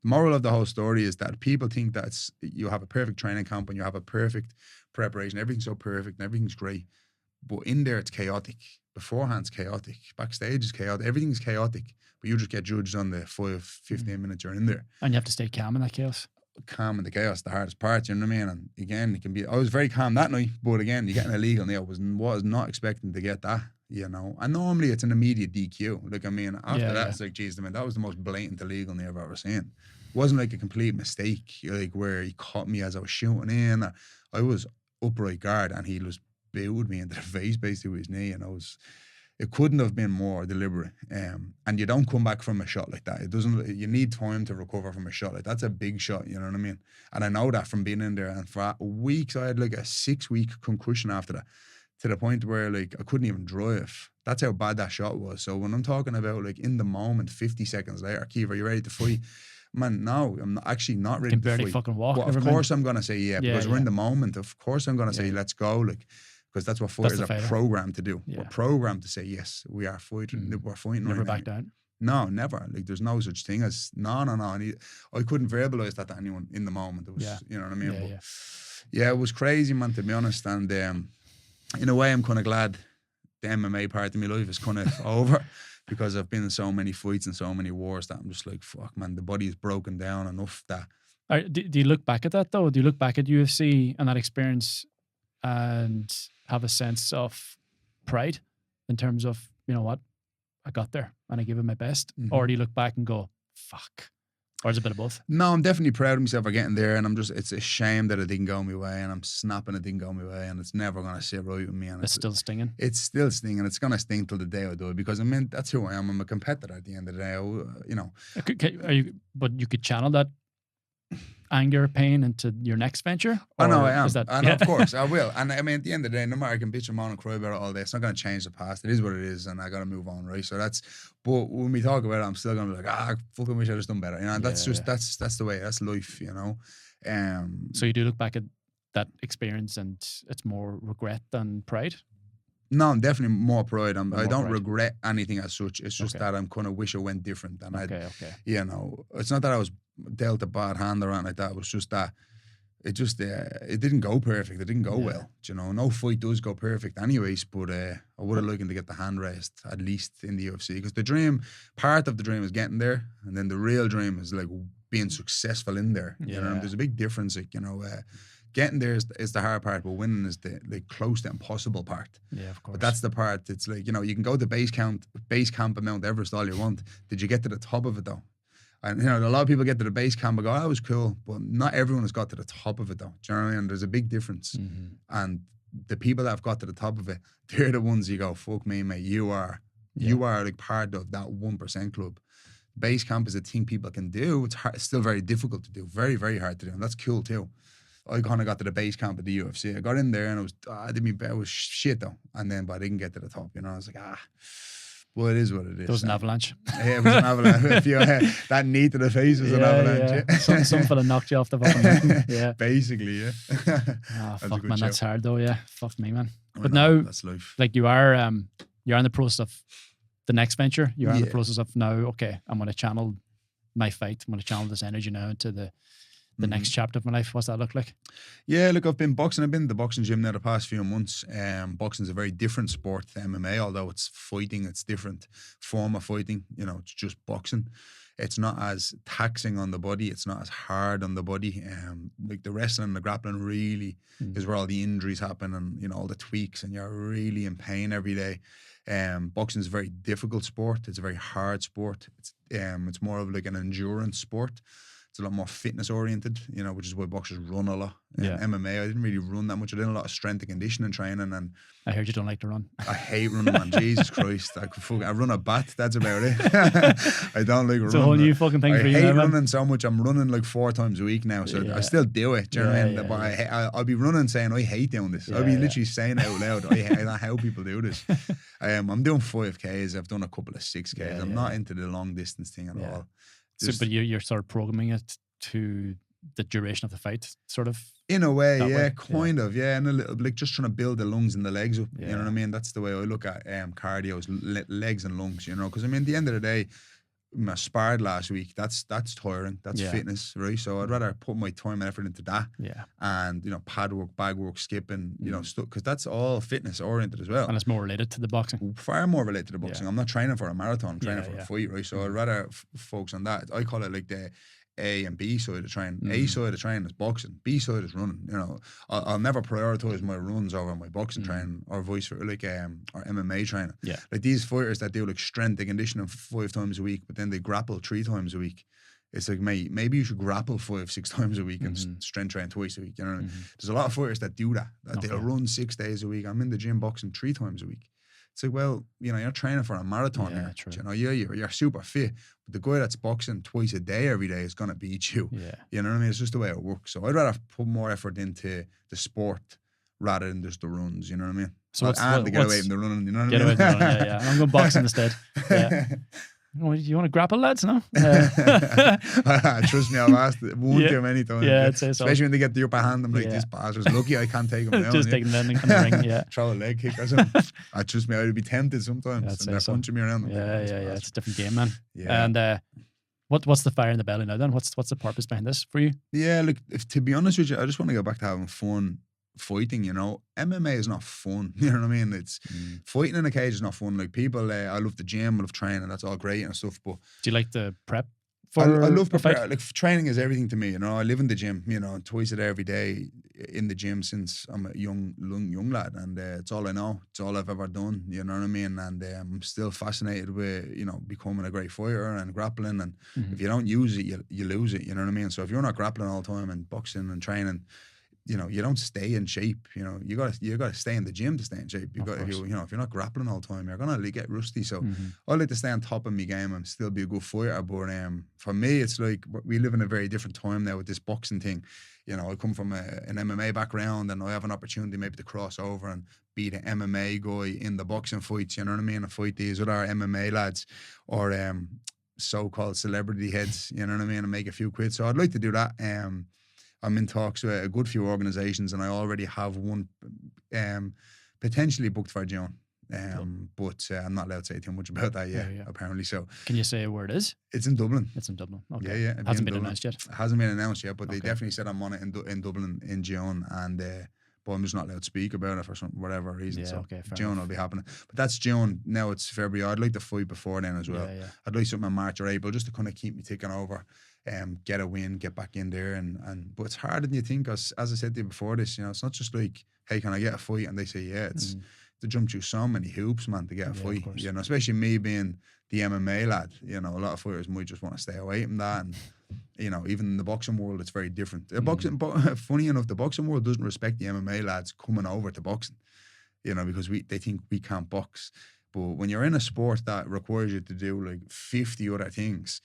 moral of the whole story is that people think that you have a perfect training camp and you have a perfect preparation. Everything's so perfect and everything's great. But in there, it's chaotic. Beforehand, it's chaotic. Backstage is chaotic. Everything's chaotic. But you just get judged on the 15 minutes you're in there. And you have to stay calm in that chaos. Calm in the chaos, the hardest part, you know what I mean? And again, it can be, I was very calm that night, but again, you get an illegal knee. I was not expecting to get that, you know? And normally it's an immediate DQ. Like, I mean, after that, it's like, geez, I mean, that was the most blatant illegal knee I've ever seen. It wasn't like a complete mistake, like where he caught me as I was shooting in. I was upright guard and he just bowed me into the face basically with his knee, and it couldn't have been more deliberate. And you don't come back from a shot like that. You need time to recover from a shot like that. That's a big shot, you know what I mean? And I know that from being in there. And for weeks, I had like a 6-week concussion after that, to the point where like I couldn't even drive. That's how bad that shot was. So when I'm talking about like in the moment, 50 seconds later, Kiefer, are you ready to fight? Man, no, I'm actually not ready to fight. Can barely fucking walk. But of course I'm going to say because we're in the moment. Of course I'm going to say, let's go. Like, because that's what fighters are programmed to do. We're programmed to say, yes, we are fighting. We're fighting. Never back down. No, never. Like, there's no such thing as, no. And I couldn't verbalize that to anyone in the moment. It was, you know what I mean? It was crazy, man, to be honest. And in a way, I'm kind of glad the MMA part of my life is kind of over, because I've been in so many fights and so many wars that I'm just like, fuck, man, the body is broken down enough that. Do you look back at that, though? Do you look back at UFC and that experience and have a sense of pride in terms of, you know what, I got there and I gave it my best? Or do you look back and go, fuck? Or is it a bit of both? No, I'm definitely proud of myself for getting there, and it's a shame that it didn't go my way, and I'm snapping it didn't go my way, and it's never going to sit right with me. And it's still stinging? It's still stinging. It's going to sting till the day I do it, because I mean, that's who I am. I'm a competitor at the end of the day, you know. But you could channel that anger, pain into your next venture? I know Or I am. is that- I know, yeah. of course, I will. And I mean, at the end of the day, no matter I can bitch and moan and cry about it all day, it's not going to change the past. It is what it is, and I got to move on, right? So but when we talk about it, I'm still going to be like, I fucking wish I just done better. You know, that's Yeah. just, that's the way, that's life, you know? So you do look back at that experience and it's more regret than pride? No, I'm definitely more pride. I More don't pride. regret anything as such. It's just Okay. that I'm kind of wish it went different. And Okay. you know, it's not that I was dealt a bad hand or anything like that. It was just that it didn't go perfect. It didn't go well. Do you know, no fight does go perfect anyways, but I would have liked to get the hand raised at least in the UFC, because part of the dream is getting there, and then the real dream is like being successful in there. You know, there's a big difference, like, you know, getting there is the hard part, but winning is the like close to impossible part. Yeah, of course. But that's the part. It's like, you know, you can go to base camp of Mount Everest all you want. Did you get to the top of it though? And you know, a lot of people get to the base camp and go, "Oh, that was cool," but not everyone has got to the top of it though. Do you know what I mean? There's a big difference. And the people that have got to the top of it, they're the ones you go, "Fuck me, mate, you are like part of that 1% club." Base camp is a thing people can do. It's still very difficult to do, very, very hard to do, and that's cool too. I kind of got to the base camp of the UFC. I got in there and it was shit though. But I didn't get to the top, you know. I was like, well, it is what it is. There was an avalanche. Yeah, it was an avalanche. If you that knee to the face was an avalanche. Yeah. Some fella knocked you off the fucking mountain. Yeah. Basically, yeah. Fuck, man, that's hard though, yeah. Fuck me, man. But know, now, that's life. like you're in the process of the next venture. You're in the process of now, okay, I'm going to channel my fight. I'm going to channel this energy now into the next chapter of my life. What's that look like? Yeah, look, I've been boxing. I've been in the boxing gym now the past few months. Boxing is a very different sport to MMA, although it's fighting. It's different form of fighting. You know, it's just boxing. It's not as taxing on the body. It's not as hard on the body. Like the wrestling and the grappling really is where all the injuries happen, and you know, all the tweaks, and you're really in pain every day. Boxing is a very difficult sport. It's a very hard sport. It's more of like an endurance sport. It's a lot more fitness oriented, you know, which is why boxers run a lot. MMA, I didn't really run that much. I did a lot of strength and conditioning training, and I heard you don't like to run. I hate running, man. Jesus Christ, I run a bat. That's about it. I don't like running. It's a whole new fucking thing for you. I hate running so much. I'm running like 4 times a week now, so I still do it. Do you know what I mean? But I'll be running saying I hate doing this. I'll be literally saying it out loud. I don't know how people do this. I'm doing 5Ks. I've done a couple of 6Ks. I'm not into the long distance thing at all. But you're sort of programming it to the duration of the fight, sort of. In a way, kind of, and a little like just trying to build the lungs and the legs up. You know what I mean? That's the way I look at cardio, is legs and lungs. You know, because I mean, at the end of the day, I sparred last week. That's tiring. That's fitness, right? So I'd rather put my time and effort into that. Yeah. And you know, pad work, bag work, skipping, you know, stuff, because that's all fitness oriented as well. And it's more related to the boxing. Far more related to the boxing. I'm not training for a marathon. I'm training for a fight, right? So I'd rather focus on that. I call it like the A and B side of training. A side of training is boxing. B side is running. You know, I'll never prioritize my runs over my boxing training, or vice versa, like or MMA training. Yeah, like these fighters that do like strength and conditioning 5 times a week, but then they grapple 3 times a week. It's like, mate, maybe you should grapple 5-6 times a week and strength train twice a week. You know, there's a lot of fighters that do that. They'll run 6 days a week. I'm in the gym boxing 3 times a week. It's like, well, you know, you're training for a marathon here. True. You know, you're super fit, but the guy that's boxing twice a day every day is gonna beat you. Yeah. You know what I mean? It's just the way it works. So I'd rather put more effort into the sport rather than just the runs. You know what I mean? So to get away from the running. You know what I mean? Get away from the running. Yeah. I'm going boxing instead. Yeah. You want to grapple, lads? No. Trust me, I've asked one too many times. Yeah, I'd say so. Especially when they get the upper hand, I'm like, this bastard's lucky I can't take him down. Just taking them in the ring. Yeah. Throw a leg kick or something. Trust me, I would be tempted sometimes. And they're punching me around. Yeah. It's a different game, man. Yeah. And what's the fire in the belly now? Then what's the purpose behind this for you? Yeah, look, to be honest with you, I just want to go back to having fun. Fighting, you know, MMA is not fun. You know what I mean? It's fighting in a cage is not fun. Like people, I love the gym, I love training, that's all great and stuff. But do you like the prep? I love prepare. Like training is everything to me. You know, I live in the gym. You know, twice a day, every day in the gym since I'm a young lad, and it's all I know. It's all I've ever done. You know what I mean? And I'm still fascinated with becoming a great fighter and grappling. And if you don't use it, you lose it. You know what I mean? So if you're not grappling all the time and boxing and training, you don't stay in shape. You gotta stay in the gym to stay in shape. If you're not grappling all the time, you're gonna get rusty. So I like to stay on top of my game and still be a good fighter. But for me, it's like we live in a very different time now with this boxing thing. I come from an MMA background, and I have an opportunity maybe to cross over and be the MMA guy in the boxing fights. You know what I mean? And fight these other MMA lads or so-called celebrity heads. You know what I mean? And make a few quid. So I'd like to do that. I'm in talks with a good few organisations, and I already have one potentially booked for June. But I'm not allowed to say too much about that yet, apparently. So can you say where it is? It's in Dublin. It's in Dublin. Okay. Yeah. It hasn't been announced yet. It hasn't been announced yet, but they definitely said I'm on it in Dublin in June, and but I'm just not allowed to speak about it for whatever reason. So June will be happening. But that's June. Now it's February. I'd like to fight before then as well. I'd like something in March or April just to kind of keep me ticking over. Get a win, get back in there, and but it's harder than you think. As I said to you before this, it's not just like, hey, can I get a fight? And they say, yeah, it's to jump through so many hoops, man, to get a fight. Especially me being the MMA lad. A lot of fighters might just want to stay away from that, and even in the boxing world, it's very different. Funny enough, the boxing world doesn't respect the MMA lads coming over to boxing. Because they think we can't box. But when you're in a sport that requires you to do like 50 other things.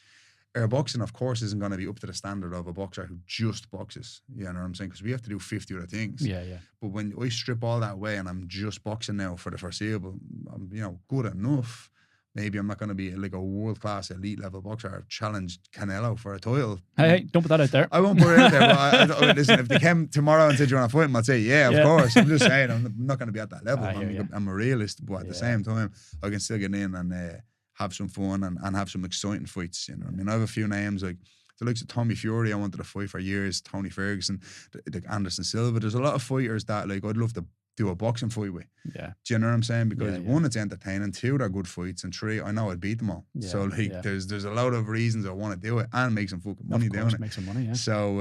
Our boxing, of course, isn't going to be up to the standard of a boxer who just boxes. You know what I'm saying? Because we have to do 50 other things. Yeah. But when I strip all that away and I'm just boxing now for the foreseeable, I'm, good enough. Maybe I'm not going to be like a world-class elite level boxer or challenge Canelo for a title. Hey, don't put that out there. I won't put it out there. But listen, if they came tomorrow and said you want to fight him, I'd say, yeah, of course. I'm just saying, I'm not going to be at that level. I'm a realist, but at the same time, I can still get in and have some fun and have some exciting fights. I have a few names like the likes of Tommy Fury. I wanted to fight for years. Tony Ferguson, like Anderson Silva. There's a lot of fighters that like I'd love to do a boxing fight with. Yeah. Do you know what I'm saying? Because one, it's entertaining. Two, they're good fights. And three, I know I'd beat them all. So like there's a lot of reasons I want to do it and make some fucking money doing it. Make some money, yeah. So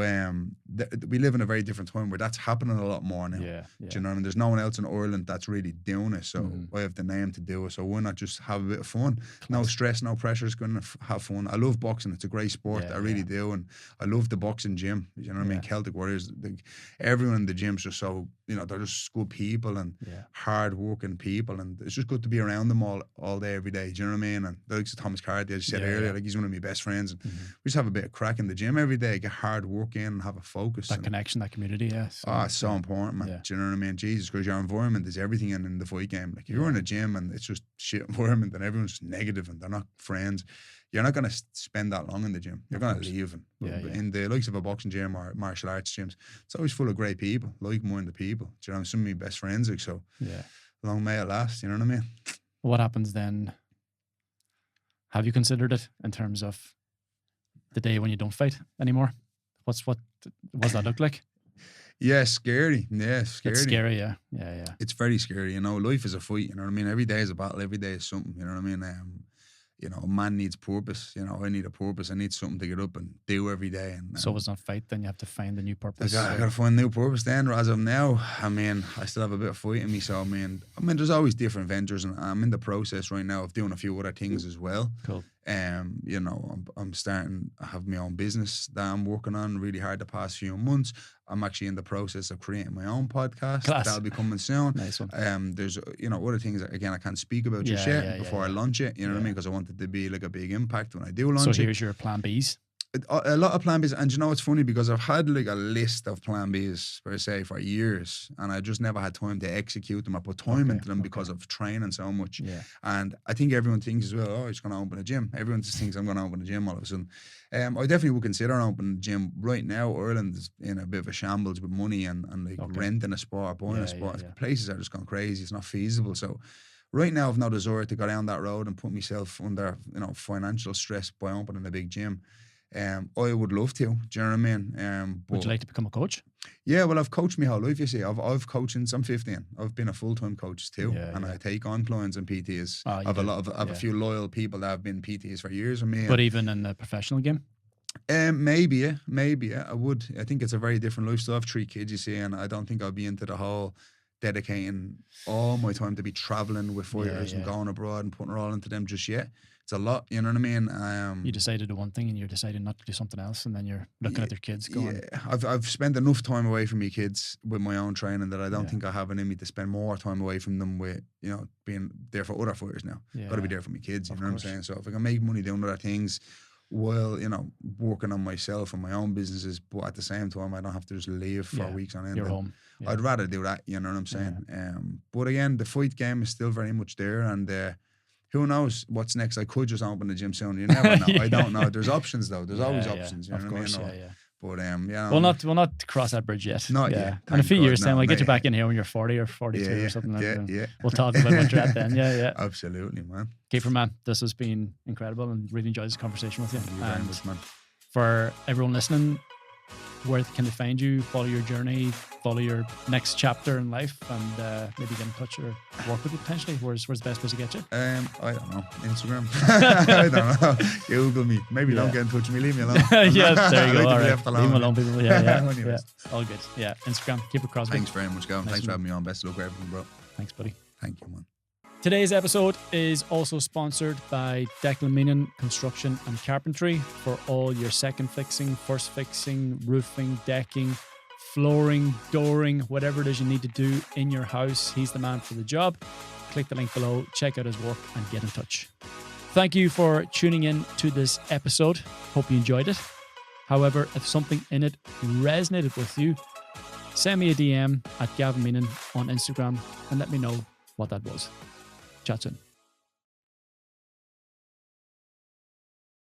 we live in a very different time where that's happening a lot more now. Yeah. Do you know what I mean? There's no one else in Ireland that's really doing it. So I have the name to do it. So why not just have a bit of fun? No stress, no pressure. It's going to have fun. I love boxing. It's a great sport. I really do. And I love the boxing gym. You know what I mean? Celtic Warriors. Like, everyone in the gym's just so, they're just good people and hard working people, and it's just good to be around them all day, every day. Do you know what I mean? And the likes of Thomas Carty, as you said earlier, like he's one of my best friends, and we just have a bit of crack in the gym every day, get hard work in and have a focus. That connection, that community, it's so important, man. Do you know what I mean? Jesus, because your environment is everything in the fight game. Like if you're in a gym and it's just shit environment and everyone's just negative and they're not friends, you're not going to spend that long in the gym. You're going to leave. In the likes of a boxing gym or martial arts gyms, it's always full of great people, like-minded people. Do you know, some of my best friends, like, so long may it last, you know what I mean? What happens then? Have you considered it in terms of the day when you don't fight anymore? What does that look like? Yeah, scary. Yeah, scary. It's scary, yeah. It's very scary, life is a fight, you know what I mean? Every day is a battle, every day is something, you know what I mean? A man needs purpose. I need a purpose. I need something to get up and do every day. And so it's not fight, then you have to find a new purpose. I got to find a new purpose then. As of now, I still have a bit of fight in me. So, I mean, there's always different ventures, and I'm in the process right now of doing a few other things as well. Cool. I'm starting, I have my own business that I'm working on really hard the past few months. I'm actually in the process of creating my own podcast. Class. That'll be coming soon. Nice one. There's, other things, again, I can't speak about just yet before I launch it, you know what I mean? Because I want it to be like a big impact when I do launch it. So here's your plan Bs. A lot of plan Bs, and it's funny because I've had like a list of plan Bs per se for years, and I just never had time to execute them or put time into them because of training so much. And I think everyone thinks as well, oh, he's going to open a gym. Everyone just thinks I'm going to open a gym all of a sudden. I definitely would consider opening a gym. Right now, Ireland is in a bit of a shambles with money and renting a spot, buying a spot. Places are just gone crazy. It's not feasible. So right now, I've no desire to go down that road and put myself under financial stress by opening a big gym. I would love to. Do you know what I mean? Would you like to become a coach? Yeah, well, I've coached my whole life, you see. I've coached since I'm 15. I've been a full-time coach too. I take on clients and PTs. I have a few loyal people that have been PTs for years with me. But even in the professional game? Maybe, I would. I think it's a very different lifestyle. I have 3 kids, you see, and I don't think I'll be into the whole dedicating all my time to be traveling with fighters and going abroad and putting it all into them just yet. It's a lot, you know what I mean? You decided to do one thing and you're deciding not to do something else, and then you're looking at their kids going. Yeah, I've spent enough time away from my kids with my own training that I don't think I have it in me to spend more time away from them with, you know, being there for other fighters now. Got to be there for my kids, you know what I'm saying? So if I can make money doing other things while, you know, working on myself and my own businesses, but at the same time I don't have to just leave for weeks on end. You're home. Yeah. I'd rather do that, you know what I'm saying? But again, the fight game is still very much there, and who knows what's next? I could just open the gym soon. You never know. I don't know. There's options though. There's always options. You know what I mean? But yeah. We'll not cross that bridge yet. Not yet. In a few years time, we'll get you back in here when you're 40 or 42 or something like that. Yeah. We'll talk about what you're at then. Yeah. Absolutely, man. Kiefer, man, this has been incredible and really enjoyed this conversation with you. Thank you very much, man. For everyone listening, where can they find you? Follow your journey, follow your next chapter in life, and maybe get in touch or work with you potentially. Where's the best place to get you? I don't know. Instagram. I don't know. Google me. Maybe don't get in touch with me. Leave me alone. There you go. All right. Left alone. Leave me alone, people. Yeah. All good. Yeah. Instagram, Kiefer Crosbie. Thanks very much, Gavin. Thanks for having me on. Best of luck with everything, bro. Thanks, buddy. Thank you, man. Today's episode is also sponsored by Declan Construction and Carpentry for all your second fixing, first fixing, roofing, decking, flooring, dooring, whatever it is you need to do in your house. He's the man for the job. Click the link below, check out his work, and get in touch. Thank you for tuning in to this episode. Hope you enjoyed it. However, if something in it resonated with you, send me a DM at Gavin Meenan on Instagram and let me know what that was. Chat soon.